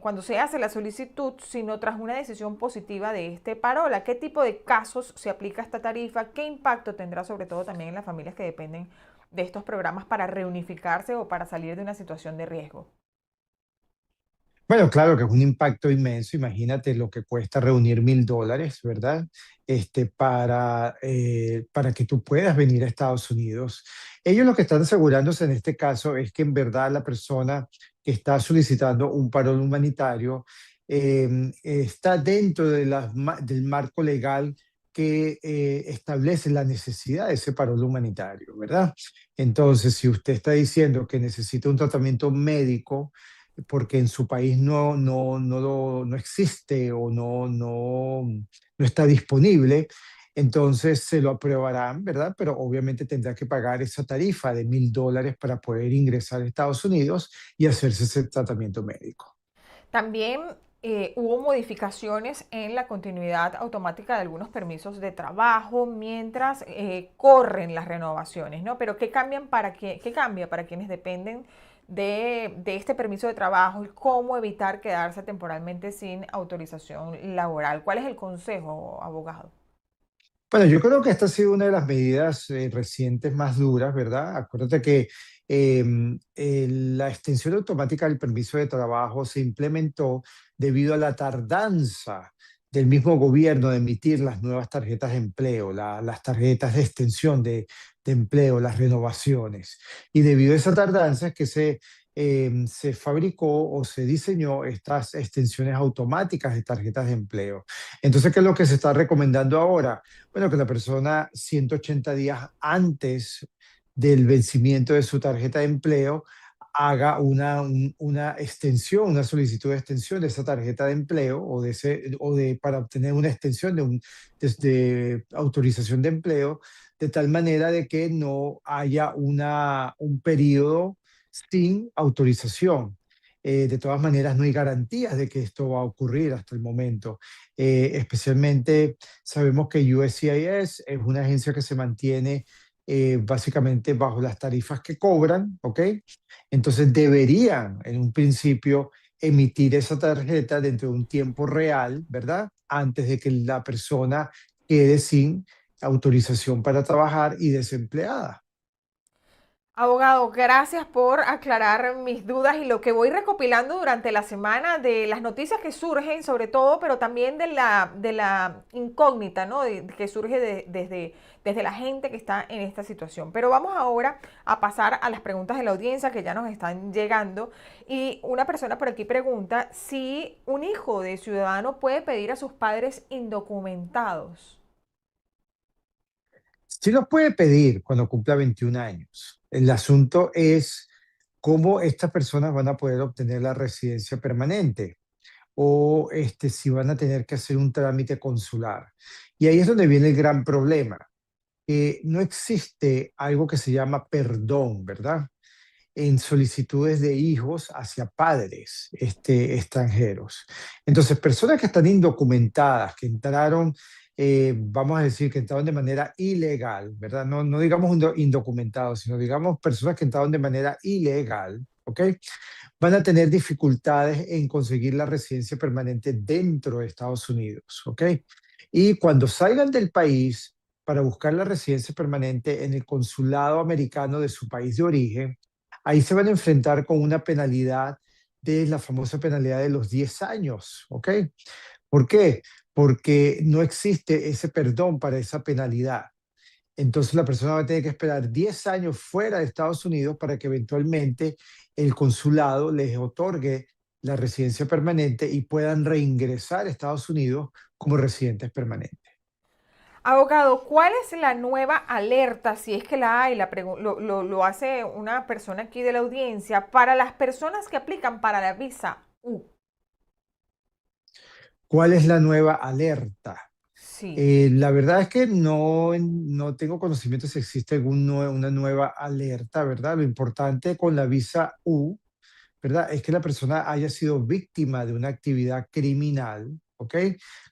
cuando se hace la solicitud, sino tras una decisión positiva de este parol. ¿A qué tipo de casos se aplica esta tarifa? ¿Qué impacto tendrá sobre todo también en las familias que dependen de estos programas para reunificarse o para salir de una situación de riesgo? Bueno, claro que es un impacto inmenso. Imagínate lo que cuesta reunir $1,000, ¿verdad? Para que tú puedas venir a Estados Unidos. Ellos lo que están asegurándose en este caso es que en verdad la persona que está solicitando un parol humanitario está dentro de del marco legal que establece la necesidad de ese parol humanitario, ¿verdad? Entonces, si usted está diciendo que necesita un tratamiento médico, porque en su país no existe o no está disponible, entonces se lo aprobarán, ¿verdad? Pero obviamente tendrá que pagar esa tarifa de $1,000 para poder ingresar a Estados Unidos y hacerse ese tratamiento médico. También hubo modificaciones en la continuidad automática de algunos permisos de trabajo mientras corren las renovaciones, ¿no? Pero ¿qué cambia para quienes dependen de este permiso de trabajo y cómo evitar quedarse temporalmente sin autorización laboral? ¿Cuál es el consejo, abogado? Bueno, yo creo que esta ha sido una de las medidas recientes más duras, ¿verdad? Acuérdate que la extensión automática del permiso de trabajo se implementó debido a la tardanza del mismo gobierno de emitir las nuevas tarjetas de empleo, las tarjetas de extensión de empleo, las renovaciones. Y debido a esa tardanza es que se fabricó o se diseñó estas extensiones automáticas de tarjetas de empleo. Entonces, ¿qué es lo que se está recomendando ahora? Bueno, que la persona 180 días antes del vencimiento de su tarjeta de empleo haga una extensión, una solicitud de extensión de esa tarjeta de empleo para obtener una extensión de autorización de empleo, de tal manera de que no haya un periodo sin autorización. De todas maneras, no hay garantías de que esto va a ocurrir hasta el momento. Especialmente sabemos que USCIS es una agencia que se mantiene básicamente bajo las tarifas que cobran, ¿ok? Entonces deberían en un principio emitir esa tarjeta dentro de un tiempo real, ¿verdad? Antes de que la persona quede sin autorización para trabajar y desempleada. Abogado, gracias por aclarar mis dudas y lo que voy recopilando durante la semana de las noticias que surgen, sobre todo, pero también de la incógnita, ¿no? Que surge desde la gente que está en esta situación. Pero vamos ahora a pasar a las preguntas de la audiencia que ya nos están llegando. Y una persona por aquí pregunta si un hijo de ciudadano puede pedir a sus padres indocumentados. Sí los puede pedir cuando cumpla 21 años. El asunto es cómo estas personas van a poder obtener la residencia permanente o si van a tener que hacer un trámite consular. Y ahí es donde viene el gran problema. No existe algo que se llama perdón, ¿verdad? En solicitudes de hijos hacia padres extranjeros. Entonces, personas que están indocumentadas, que entraron, vamos a decir, que entraron de manera ilegal, ¿verdad? No digamos indocumentados, sino digamos personas que entraron de manera ilegal, ¿ok? Van a tener dificultades en conseguir la residencia permanente dentro de Estados Unidos, ¿ok? Y cuando salgan del país para buscar la residencia permanente en el consulado americano de su país de origen, ahí se van a enfrentar con una penalidad de la famosa penalidad de los 10 años, ¿ok? ¿Por qué? Porque no existe ese perdón para esa penalidad. Entonces la persona va a tener que esperar 10 años fuera de Estados Unidos para que eventualmente el consulado les otorgue la residencia permanente y puedan reingresar a Estados Unidos como residentes permanentes. Abogado, ¿cuál es la nueva alerta, si es que la hay, lo hace una persona aquí de la audiencia, para las personas que aplican para la visa U? ¿Cuál es la nueva alerta? Sí. La verdad es que no tengo conocimiento si existe una nueva alerta, ¿verdad? Lo importante con la visa U, ¿verdad? Es que la persona haya sido víctima de una actividad criminal, ¿ok?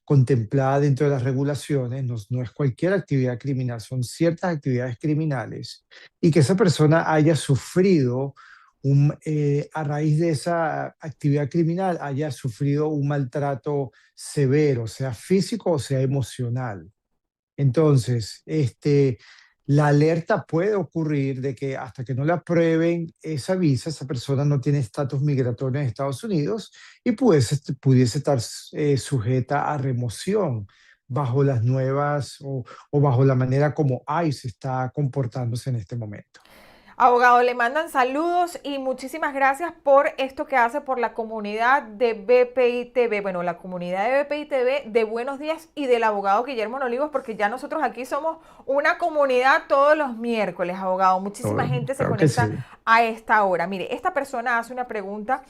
Contemplada dentro de las regulaciones, no es cualquier actividad criminal, son ciertas actividades criminales, y que esa persona haya sufrido, a raíz de esa actividad criminal, haya sufrido un maltrato severo, sea físico o sea emocional. Entonces, la alerta puede ocurrir de que hasta que no le aprueben esa visa, esa persona no tiene estatus migratorio en Estados Unidos y pudiese estar sujeta a remoción bajo las nuevas o bajo la manera como ICE está comportándose en este momento. Abogado, le mandan saludos y muchísimas gracias por esto que hace por la comunidad de BPI TV. Bueno, la comunidad de BPI TV, de Buenos Días y del abogado Guillermo Olivos, porque ya nosotros aquí somos una comunidad todos los miércoles, abogado. Muchísima gente se conecta a esta hora. Mire, esta persona hace una pregunta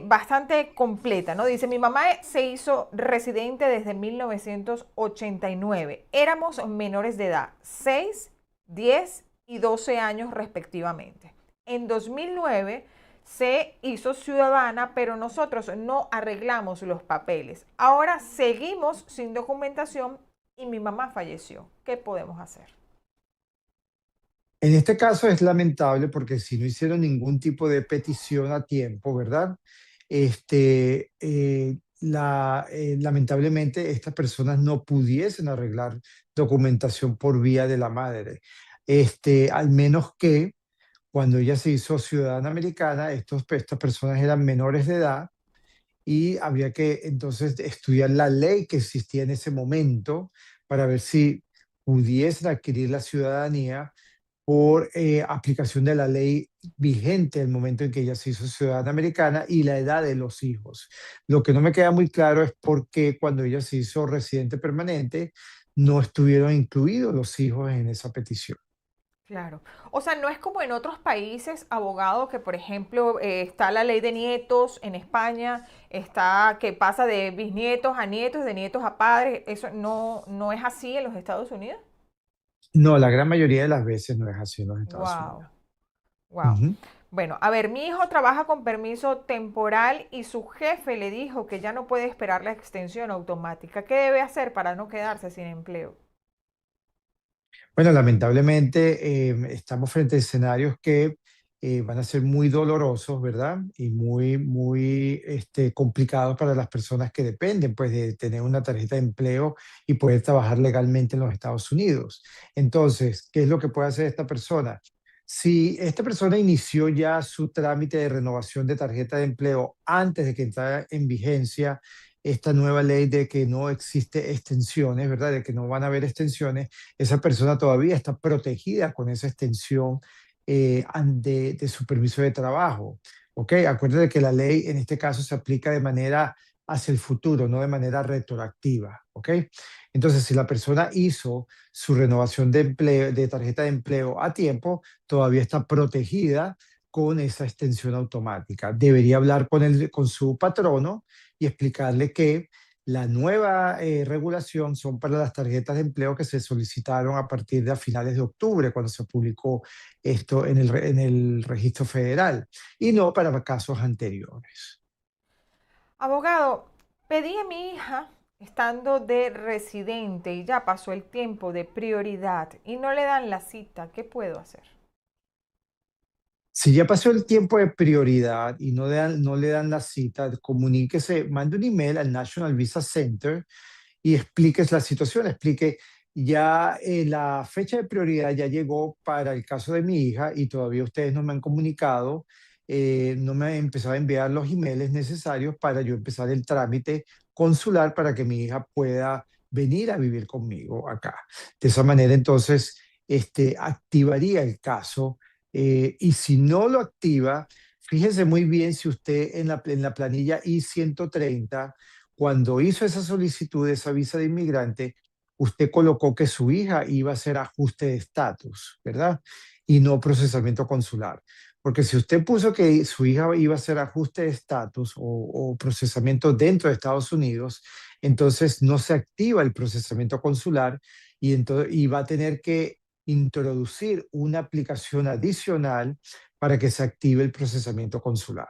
bastante completa, ¿no? Dice, mi mamá se hizo residente desde 1989. Éramos menores de edad, 6, 10 y 12 años respectivamente. En 2009 se hizo ciudadana, pero nosotros no arreglamos los papeles. Ahora seguimos sin documentación y mi mamá falleció. ¿Qué podemos hacer? En este caso es lamentable porque si no hicieron ningún tipo de petición a tiempo, ¿verdad? Lamentablemente estas personas no pudiesen arreglar documentación por vía de la madre. Al menos que cuando ella se hizo ciudadana americana, estas personas eran menores de edad y habría que entonces estudiar la ley que existía en ese momento para ver si pudiesen adquirir la ciudadanía por aplicación de la ley vigente en el momento en que ella se hizo ciudadana americana y la edad de los hijos. Lo que no me queda muy claro es por qué cuando ella se hizo residente permanente no estuvieron incluidos los hijos en esa petición. Claro. O sea, no es como en otros países, abogado, que por ejemplo está la ley de nietos en España, está que pasa de bisnietos a nietos, de nietos a padres. ¿Eso no es así en los Estados Unidos? No, la gran mayoría de las veces no es así en los Estados Unidos. Wow. Bueno, a ver, mi hijo trabaja con permiso temporal y su jefe le dijo que ya no puede esperar la extensión automática. ¿Qué debe hacer para no quedarse sin empleo? Bueno, lamentablemente estamos frente a escenarios que van a ser muy dolorosos, ¿verdad? Y muy complicados para las personas que dependen, pues, de tener una tarjeta de empleo y poder trabajar legalmente en los Estados Unidos. Entonces, ¿qué es lo que puede hacer esta persona? Si esta persona inició ya su trámite de renovación de tarjeta de empleo antes de que entrara en vigencia esta nueva ley de que no existe extensiones, ¿verdad? De que no van a haber extensiones, esa persona todavía está protegida con esa extensión de su permiso de trabajo. ¿Ok? Acuérdate que la ley en este caso se aplica de manera hacia el futuro, no de manera retroactiva. ¿Ok? Entonces, si la persona hizo su renovación de empleo, de tarjeta de empleo a tiempo, todavía está protegida con esa extensión automática. Debería hablar con su patrono y explicarle que la nueva regulación son para las tarjetas de empleo que se solicitaron a partir de a finales de octubre, cuando se publicó esto en el registro federal, y no para casos anteriores. Abogado, pedí a mi hija estando de residente y ya pasó el tiempo de prioridad y no le dan la cita. ¿Qué puedo hacer? Si ya pasó el tiempo de prioridad y no le dan la cita, comuníquese, mande un email al National Visa Center y expliques la situación, explique ya la fecha de prioridad ya llegó para el caso de mi hija y todavía ustedes no me han comunicado, no me han empezado a enviar los emails necesarios para yo empezar el trámite consular para que mi hija pueda venir a vivir conmigo acá. De esa manera, entonces, activaría el caso y si no lo activa, fíjese muy bien si usted en la planilla I-130, cuando hizo esa solicitud de esa visa de inmigrante, usted colocó que su hija iba a hacer ajuste de estatus, ¿verdad? Y no procesamiento consular. Porque si usted puso que su hija iba a hacer ajuste de estatus o procesamiento dentro de Estados Unidos, entonces no se activa el procesamiento consular y va a tener que introducir una aplicación adicional para que se active el procesamiento consular.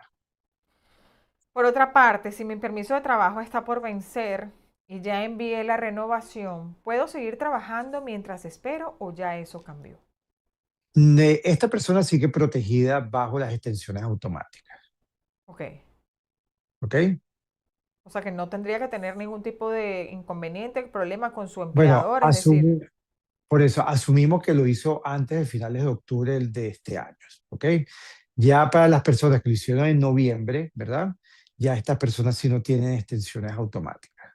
Por otra parte, si mi permiso de trabajo está por vencer y ya envié la renovación, ¿puedo seguir trabajando mientras espero o ya eso cambió? Esta persona sigue protegida bajo las extensiones automáticas. Ok. ¿Ok? O sea que no tendría que tener ningún tipo de inconveniente, problema con su Bueno, empleador, es decir. por eso asumimos que lo hizo antes de finales de octubre de este año. ¿Ok? Ya para las personas que lo hicieron en noviembre, ¿verdad? Ya estas personas sí no tienen extensiones automáticas.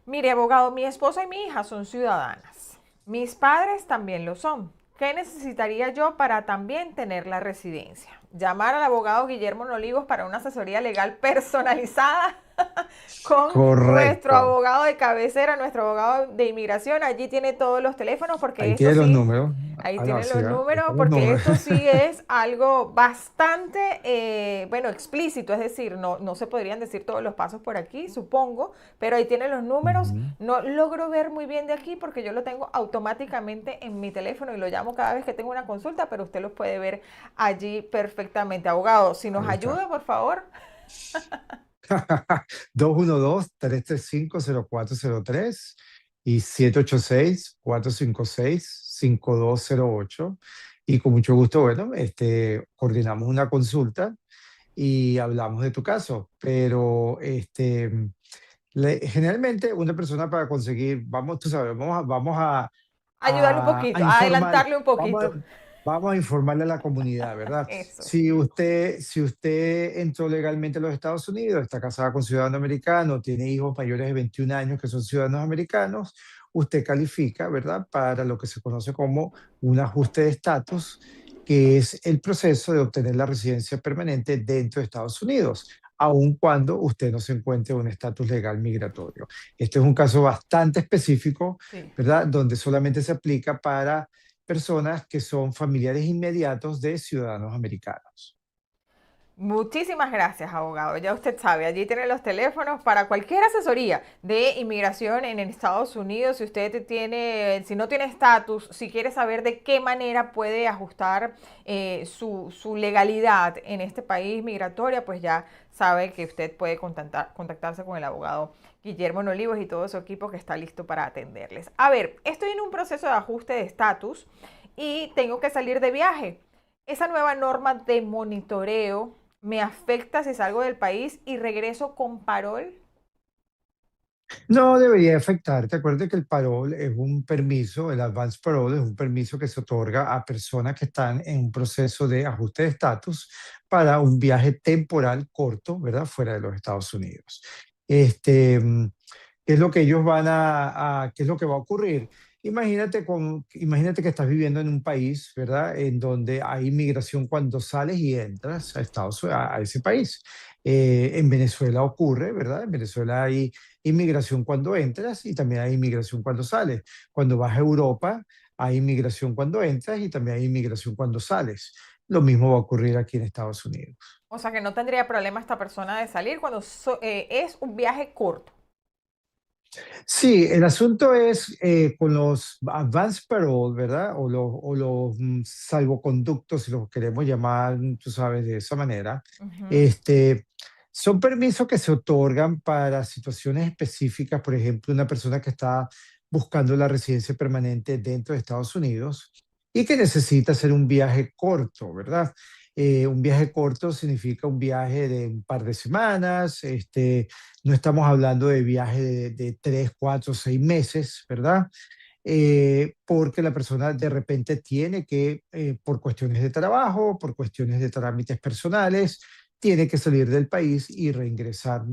Mire, abogado, mi esposa y mi hija son ciudadanas. Mis padres también lo son. ¿Qué necesitaría yo para también tener la residencia? Llamar al abogado Guillermo Olivos para una asesoría legal personalizada con nuestro abogado de cabecera, nuestro abogado de inmigración. Allí tiene todos los teléfonos porque ahí tiene los números. Ahí tiene los números porque esto sí es algo bastante, bueno, explícito. Es decir, no se podrían decir todos los pasos por aquí, supongo, pero ahí tiene los números. No logro ver muy bien de aquí porque yo lo tengo automáticamente en mi teléfono y lo llamo cada vez que tengo una consulta, pero usted los puede ver allí perfectamente. Abogado, si nos ayuda, por favor. 212-335-0403 y 786-456-5208. Y con mucho gusto, bueno, coordinamos una consulta y hablamos de tu caso. Pero generalmente una persona para conseguir, tú sabes, vamos a ayudarle un poquito, a adelantarle un poquito. Vamos a informarle a la comunidad, ¿verdad? Eso. Si usted entró legalmente a los Estados Unidos, está casada con ciudadano americano, tiene hijos mayores de 21 años que son ciudadanos americanos, usted califica, ¿verdad? Para lo que se conoce como un ajuste de estatus, que es el proceso de obtener la residencia permanente dentro de Estados Unidos, aun cuando usted no se encuentre en un estatus legal migratorio. Este es un caso bastante específico, ¿verdad? Donde solamente se aplica para personas que son familiares inmediatos de ciudadanos americanos. Muchísimas gracias, abogado. Ya usted sabe, allí tiene los teléfonos para cualquier asesoría de inmigración en Estados Unidos. Si usted si no tiene estatus, si quiere saber de qué manera puede ajustar su legalidad en este país migratoria, pues ya sabe que usted puede contactarse con el abogado Guillermo Olivos y todo su equipo que está listo para atenderles. A ver, estoy en un proceso de ajuste de estatus y tengo que salir de viaje. Esa nueva norma de monitoreo me afecta si salgo del país y regreso con parol. No debería afectarte. Acuérdate que el parol es un permiso, el advance parole es un permiso que se otorga a personas que están en un proceso de ajuste de estatus para un viaje temporal corto, ¿verdad? Fuera de los Estados Unidos. Este, mm, ¿Qué es lo que ellos qué es lo que va a ocurrir? Imagínate que estás viviendo en un país, ¿verdad? En donde hay inmigración cuando sales y entras a a ese país. En Venezuela ocurre, ¿verdad? En Venezuela hay inmigración cuando entras y también hay inmigración cuando sales. Cuando vas a Europa, hay inmigración cuando entras y también hay inmigración cuando sales. Lo mismo va a ocurrir aquí en Estados Unidos. O sea que no tendría problema esta persona de salir cuando es un viaje corto. Sí, el asunto es con los advance parole, ¿verdad? O los salvoconductos, si los queremos llamar, tú sabes, de esa manera. Ujú. Este, son permisos que se otorgan para situaciones específicas, por ejemplo, una persona que está buscando la residencia permanente dentro de Estados Unidos y que necesita hacer un viaje corto, ¿verdad? Un viaje corto significa un viaje de un par de semanas, no estamos hablando de viaje de 3, 4, 6 meses, ¿verdad? Porque la persona de repente tiene que, por cuestiones de trabajo, por cuestiones de trámites personales, tiene que salir del país y reingresar,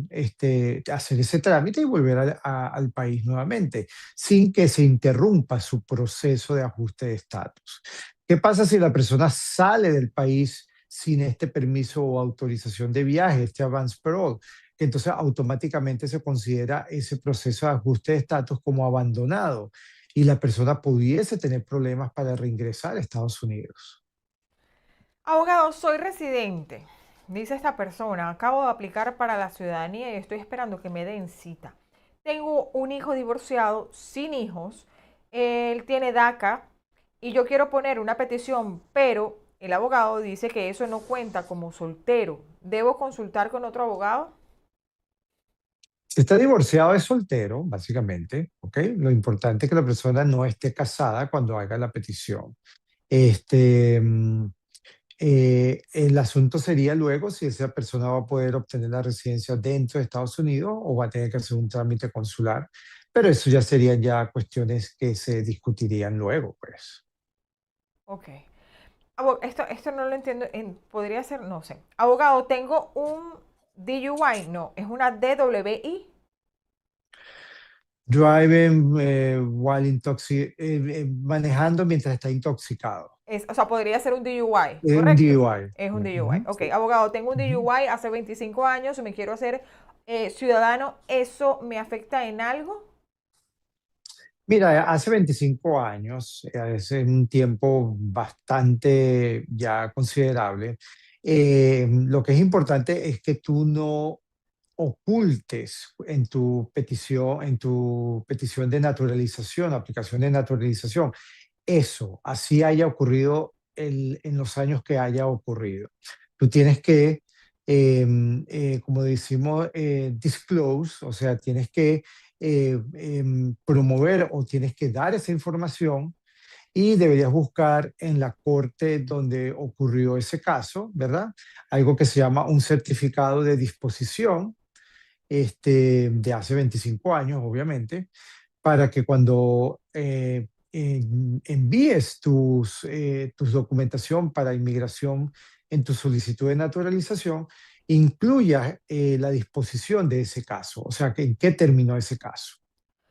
hacer ese trámite y volver al país nuevamente, sin que se interrumpa su proceso de ajuste de estatus. ¿Qué pasa si la persona sale del país sin este permiso o autorización de viaje, este advance parole? Que entonces automáticamente se considera ese proceso de ajuste de estatus como abandonado y la persona pudiese tener problemas para reingresar a Estados Unidos. Abogado, soy residente, dice esta persona. Acabo de aplicar para la ciudadanía y estoy esperando que me den cita. Tengo un hijo divorciado, sin hijos. Él tiene DACA y yo quiero poner una petición, pero el abogado dice que eso no cuenta como soltero. ¿Debo consultar con otro abogado? Si está divorciado es soltero, básicamente, ¿ok? Lo importante es que la persona no esté casada cuando haga la petición. Este, mm, el asunto sería luego si esa persona va a poder obtener la residencia dentro de Estados Unidos o va a tener que hacer un trámite consular, pero eso ya serían ya cuestiones que se discutirían luego, pues. Ok. Esto no lo entiendo. Podría ser, no sé. Abogado, tengo un DUI. No, es una DWI. Driving manejando mientras está intoxicado. O sea, podría ser un DUI, Es un ¿correcto? DUI. Es un DUI. Ujú, Ok, sí. abogado, tengo un Ujú. DUI hace 25 años y me quiero hacer ciudadano. ¿Eso me afecta en algo? Mira, hace 25 años, es un tiempo bastante ya considerable. Lo que es importante es que tú no ocultes en tu petición de naturalización, aplicación de naturalización, eso, así haya ocurrido en los años que haya ocurrido. Tú tienes que, como decimos, disclose, o sea, tienes que promover o tienes que dar esa información y deberías buscar en la corte donde ocurrió ese caso, ¿verdad? Algo que se llama un certificado de disposición, de hace 25 años, obviamente, para que cuando envíes tus documentación para inmigración en tu solicitud de naturalización, incluyas la disposición de ese caso, o sea, que en qué terminó ese caso.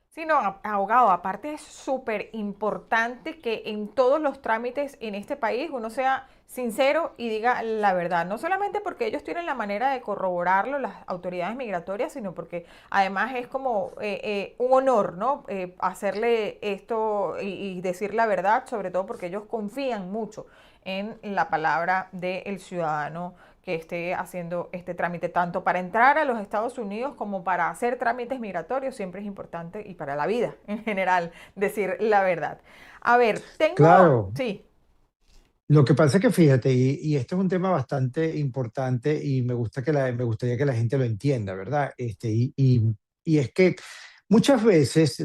Sí, no, abogado, aparte es súper importante que en todos los trámites en este país uno sea sincero y diga la verdad, no solamente porque ellos tienen la manera de corroborarlo, las autoridades migratorias, sino porque además es como un honor, ¿no? Hacerle esto y decir la verdad, sobre todo porque ellos confían mucho en la palabra del ciudadano que esté haciendo este trámite, tanto para entrar a los Estados Unidos como para hacer trámites migratorios, siempre es importante, y para la vida en general, decir la verdad. A ver, Claro, sí, lo que pasa es que fíjate, y esto es un tema bastante importante y me gustaría que la gente lo entienda, ¿verdad? Y es que muchas veces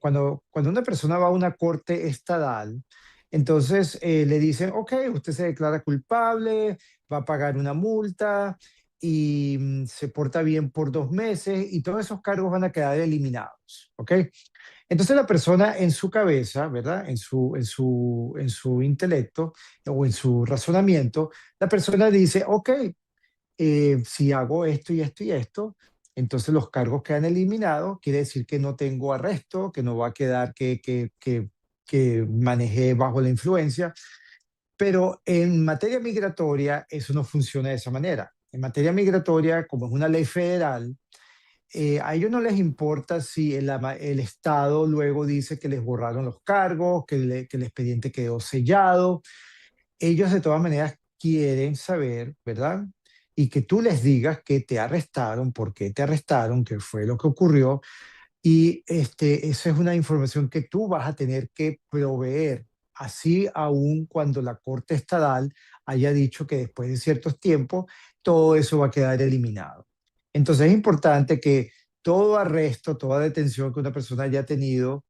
cuando una persona va a una corte estadal, entonces le dicen, ok, usted se declara culpable, va a pagar una multa, se porta bien por 2 meses y todos esos cargos van a quedar eliminados, ¿ok? Entonces la persona en su cabeza, ¿verdad? En su intelecto o en su razonamiento, la persona dice, ok, si hago esto y esto y esto, entonces los cargos quedan eliminados, quiere decir que no tengo arresto, que no va a quedar que manejé bajo la influencia, pero en materia migratoria eso no funciona de esa manera. En materia migratoria, como es una ley federal, a ellos no les importa si el Estado luego dice que les borraron los cargos, que el expediente quedó sellado. Ellos de todas maneras quieren saber, ¿verdad? Y que tú les digas que te arrestaron, por qué te arrestaron, qué fue lo que ocurrió. Y esa es una información que tú vas a tener que proveer, así aún cuando la Corte Estadal haya dicho que después de ciertos tiempos todo eso va a quedar eliminado. Entonces es importante que todo arresto, toda detención que una persona haya tenido,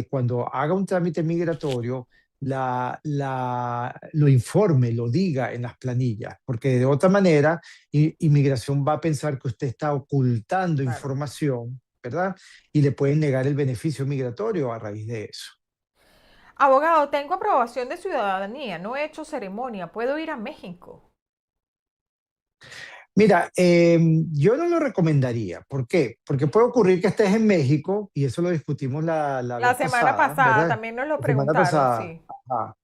cuando haga un trámite migratorio, lo informe, lo diga en las planillas, porque de otra manera inmigración va a pensar que usted está ocultando información, ¿verdad? Y le pueden negar el beneficio migratorio a raíz de eso. Abogado, tengo aprobación de ciudadanía, no he hecho ceremonia, ¿puedo ir a México? Mira, yo no lo recomendaría. ¿Por qué? Porque puede ocurrir que estés en México, y eso lo discutimos la La vez semana pasada ¿verdad? también nos lo La semana preguntaron, pasada. sí. Ajá.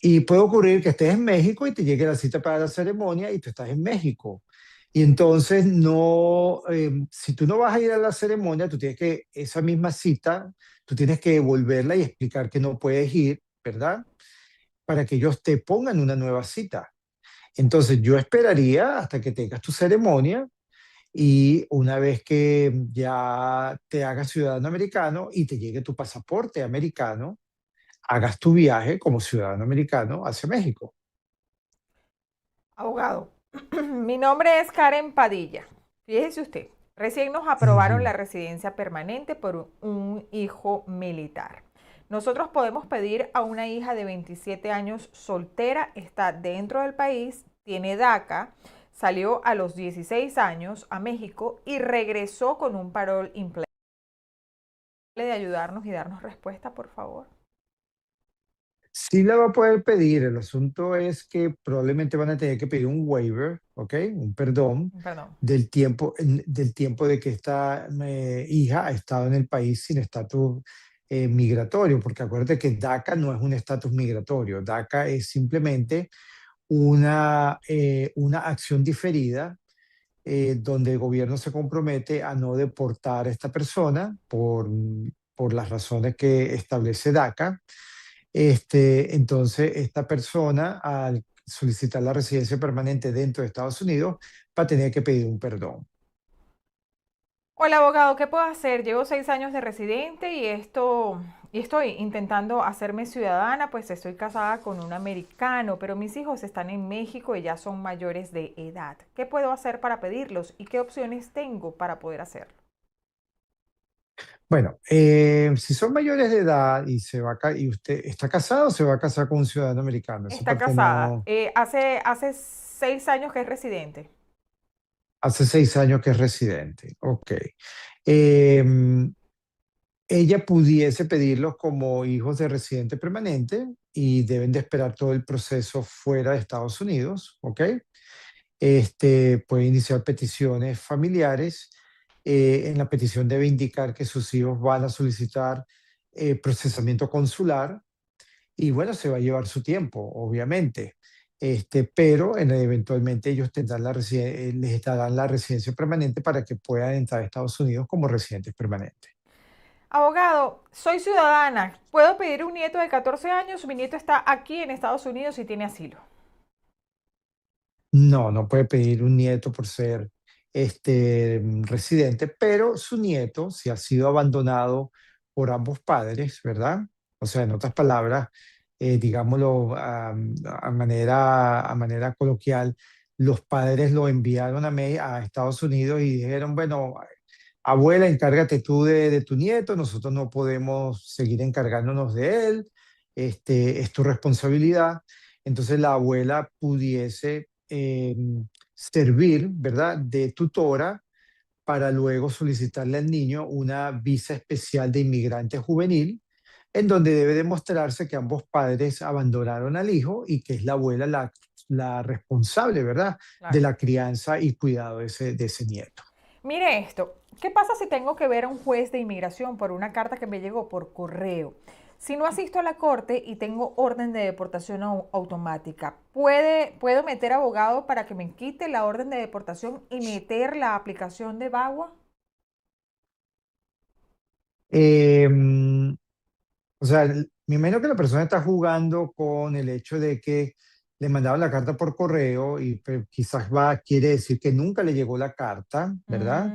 Y puede ocurrir que estés en México y te llegue la cita para la ceremonia y tú estás en México. Y entonces no, si tú no vas a ir a la ceremonia, tú tienes que, esa misma cita, tú tienes que devolverla y explicar que no puedes ir, ¿verdad? Para que ellos te pongan una nueva cita. Entonces yo esperaría hasta que tengas tu ceremonia y una vez que ya te hagas ciudadano americano y te llegue tu pasaporte americano, hagas tu viaje como ciudadano americano hacia México. Abogado, mi nombre es Karen Padilla. Fíjese usted, recién nos aprobaron la residencia permanente por un hijo militar. Nosotros podemos pedir a una hija de 27 años soltera, está dentro del país, tiene DACA, salió a los 16 años a México y regresó con un parol in play. ¿Puede ayudarnos y darnos respuesta, por favor? Sí la va a poder pedir, el asunto es que probablemente van a tener que pedir un waiver, ¿ok? Un perdón Perdón. del tiempo de que esta hija ha estado en el país sin estatus migratorio, porque acuérdate que DACA no es un estatus migratorio, DACA es simplemente una acción diferida donde el gobierno se compromete a no deportar a esta persona por las razones que establece DACA. Entonces, esta persona, al solicitar la residencia permanente dentro de Estados Unidos, va a tener que pedir un perdón. Hola, abogado, ¿qué puedo hacer? Llevo 6 años de residente y estoy intentando hacerme ciudadana, pues estoy casada con un americano, pero mis hijos están en México y ya son mayores de edad. ¿Qué puedo hacer para pedirlos y qué opciones tengo para poder hacerlo? Bueno, si son mayores de edad y usted está casado, se va a casar con un ciudadano americano. Esa Está parte casada. no. Hace 6 años que es residente. Hace 6 años que es residente. Ok. Em, Ella pudiese pedirlos como hijos de residente permanente y deben de esperar todo el proceso fuera de Estados Unidos, ¿ok? Puede iniciar peticiones familiares. En la petición debe indicar que sus hijos van a solicitar procesamiento consular y bueno, se va a llevar su tiempo, obviamente. Pero eventualmente ellos tendrán les darán la residencia permanente para que puedan entrar a Estados Unidos como residentes permanentes. Abogado, soy ciudadana. ¿Puedo pedir un nieto de 14 años? Mi nieto está aquí en Estados Unidos y tiene asilo. No, no puede pedir un nieto por ser residente, pero su nieto, si ha sido abandonado por ambos padres, ¿verdad? O sea, en otras palabras, digámoslo a manera coloquial, los padres lo enviaron a Estados Unidos y dijeron, bueno, abuela, encárgate tú de tu nieto, nosotros no podemos seguir encargándonos de él, es tu responsabilidad. Entonces la abuela pudiese servir, ¿verdad?, de tutora para luego solicitarle al niño una visa especial de inmigrante juvenil, en donde debe demostrarse que ambos padres abandonaron al hijo y que es la abuela la responsable, ¿verdad?, de Claro. la crianza y cuidado de ese nieto. Mire esto, ¿qué pasa si tengo que ver a un juez de inmigración por una carta que me llegó por correo? Si no asisto a la corte y tengo orden de deportación automática, ¿puedo meter abogado para que me quite la orden de deportación y meter la aplicación de VAWA? Em, O sea, me imagino que la persona está jugando con el hecho de que le mandaron la carta por correo y quizás quiere decir que nunca le llegó la carta, ¿verdad?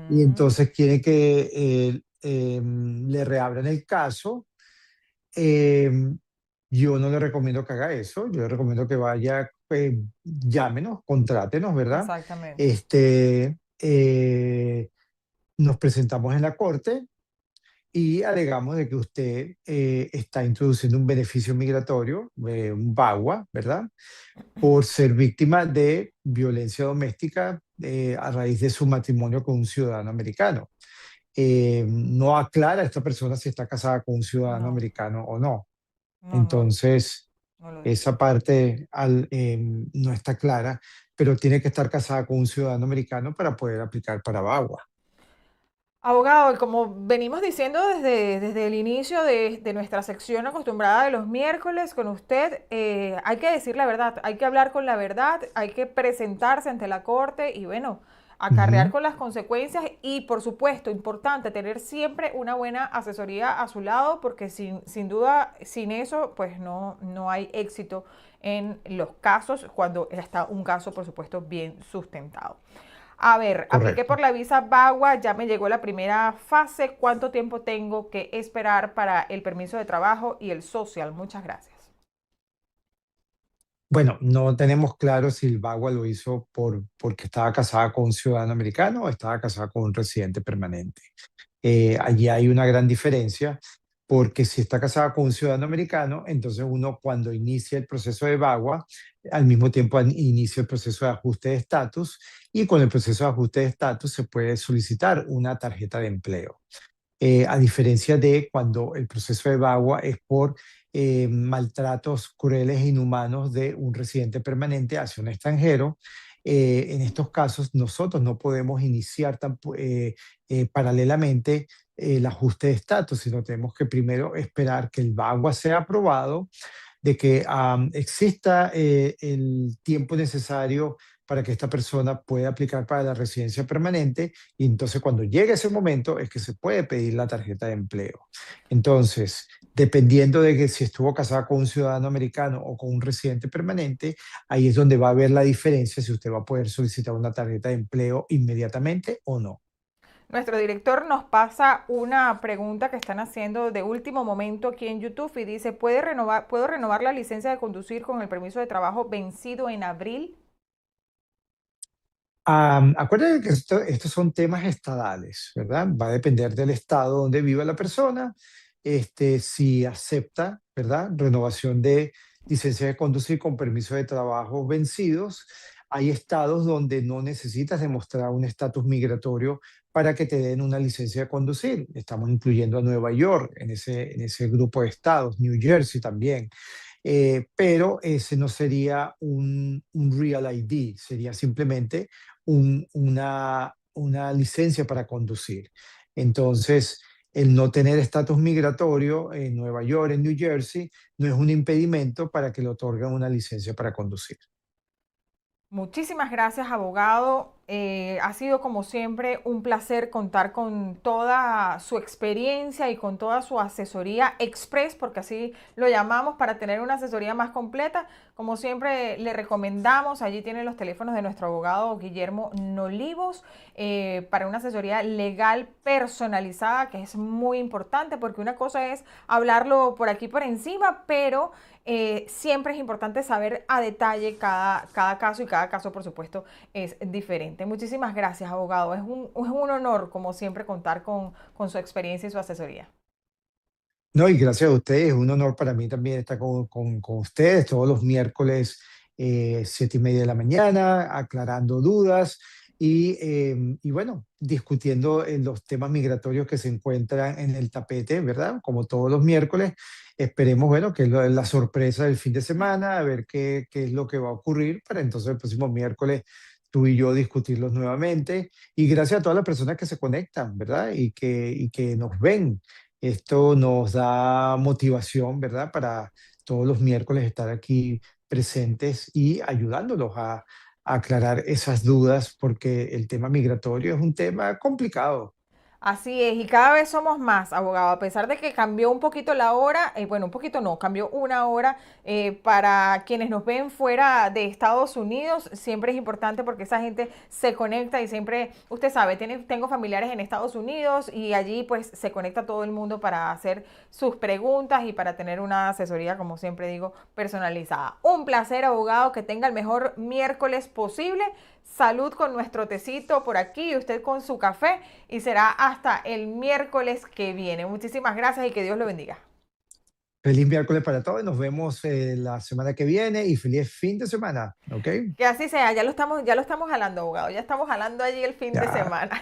Y Ujú. entonces quiere que le reabran el caso. Em, yo no le recomiendo que haga eso, yo le recomiendo que vaya, llámenos, contrátenos, ¿verdad? Exactamente. Nos presentamos en la corte y alegamos de que usted está introduciendo un beneficio migratorio, un VAWA, ¿verdad?, por ser víctima de violencia doméstica a raíz de su matrimonio con un ciudadano americano. No aclara a esta persona si está casada con un ciudadano No, americano o no. no, no, Entonces, no lo dice. esa parte no está clara, pero tiene que estar casada con un ciudadano americano para poder aplicar para VAWA. Abogado, y como venimos diciendo desde el inicio de nuestra sección acostumbrada de los miércoles con usted, hay que decir la verdad, hay que hablar con la verdad, hay que presentarse ante la corte y bueno, acarrear Ujú. con las consecuencias y por supuesto, importante, tener siempre una buena asesoría a su lado porque sin duda, sin eso, pues no hay éxito en los casos cuando está un caso, por supuesto, bien sustentado. A ver, apliqué por Correcto. la visa VAWA, ya me llegó la primera fase. ¿Cuánto tiempo tengo que esperar para el permiso de trabajo y el social? Muchas gracias. Bueno, no tenemos claro si el Bagua lo hizo porque estaba casada con un ciudadano americano o estaba casada con un residente permanente. Allí hay una gran diferencia, porque si está casada con un ciudadano americano, entonces uno cuando inicia el proceso de Bagua, al mismo tiempo inicia el proceso de ajuste de estatus y con el proceso de ajuste de estatus se puede solicitar una tarjeta de empleo. A diferencia de cuando el proceso de VAWA es por maltratos crueles e inhumanos de un residente permanente hacia un extranjero. En estos casos, nosotros no podemos iniciar paralelamente el ajuste de estatus, sino tenemos que primero esperar que el VAWA sea aprobado, de que exista el tiempo necesario para que esta persona pueda aplicar para la residencia permanente y entonces cuando llegue ese momento es que se puede pedir la tarjeta de empleo. Entonces, dependiendo de que si estuvo casada con un ciudadano americano o con un residente permanente, ahí es donde va a haber la diferencia si usted va a poder solicitar una tarjeta de empleo inmediatamente o no. Nuestro director nos pasa una pregunta que están haciendo de último momento aquí en YouTube y dice, ¿puedo renovar la licencia de conducir con el permiso de trabajo vencido en abril? Acuérdense que estos son temas estadales, ¿verdad? Va a depender del estado donde viva la persona, si acepta, ¿verdad? Renovación de licencia de conducir con permiso de trabajo vencidos. Hay estados donde no necesitas demostrar un estatus migratorio para que te den una licencia de conducir. Estamos incluyendo a Nueva York en ese grupo de estados, New Jersey también. Pero ese no sería un Real ID, sería simplemente una licencia para conducir. Entonces, el no tener estatus migratorio en Nueva York, en New Jersey, no es un impedimento para que le otorguen una licencia para conducir. Muchísimas gracias, abogado. Ha sido como siempre un placer contar con toda su experiencia y con toda su asesoría express, porque así lo llamamos, para tener una asesoría más completa. Como siempre le recomendamos, allí tienen los teléfonos de nuestro abogado Guillermo Nolivos, para una asesoría legal personalizada, que es muy importante, porque una cosa es hablarlo por aquí por encima, pero siempre es importante saber a detalle cada caso y cada caso, por supuesto, es diferente. Muchísimas gracias, abogado. Es un honor, como siempre, contar con su experiencia y su asesoría. No, y gracias a ustedes, es un honor para mí también estar con ustedes todos los miércoles 7:30 de la mañana, aclarando dudas y bueno, discutiendo los temas migratorios que se encuentran en el tapete, ¿verdad? Como todos los miércoles. Esperemos, bueno, que es la sorpresa del fin de semana, a ver qué es lo que va a ocurrir para entonces el próximo miércoles tú y yo discutirlos nuevamente. Y gracias a todas las personas que se conectan, ¿verdad? Y que nos ven. Esto nos da motivación, ¿verdad? Para todos los miércoles estar aquí presentes y ayudándolos a aclarar esas dudas, porque el tema migratorio es un tema complicado. Así es, y cada vez somos más, abogado, a pesar de que cambió un poquito la hora, bueno, un poquito no, cambió una hora para quienes nos ven fuera de Estados Unidos, siempre es importante porque esa gente se conecta y siempre, usted sabe, tengo familiares en Estados Unidos y allí pues se conecta todo el mundo para hacer sus preguntas y para tener una asesoría, como siempre digo, personalizada. Un placer, abogado, que tenga el mejor miércoles posible. Salud con nuestro tecito por aquí, usted con su café, y será hasta el miércoles que viene. Muchísimas gracias y que Dios lo bendiga. Feliz miércoles para todos. Nos vemos la semana que viene y feliz fin de semana, ¿ok? Que así sea, ya lo estamos jalando, abogado, ya estamos jalando allí el fin de semana.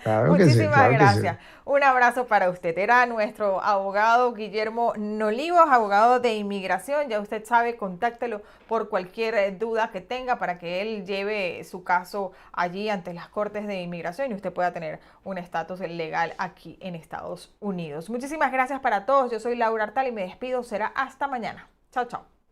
Claro que sí, Muchísimas claro que sí. gracias. Un abrazo para usted. Era nuestro abogado Guillermo Nolivos, abogado de inmigración. Ya usted sabe, contáctelo por cualquier duda que tenga para que él lleve su caso allí ante las Cortes de Inmigración y usted pueda tener un estatus legal aquí en Estados Unidos. Muchísimas gracias para todos. Yo soy Laura Artal y me despido. Será hasta mañana. Chao, chao.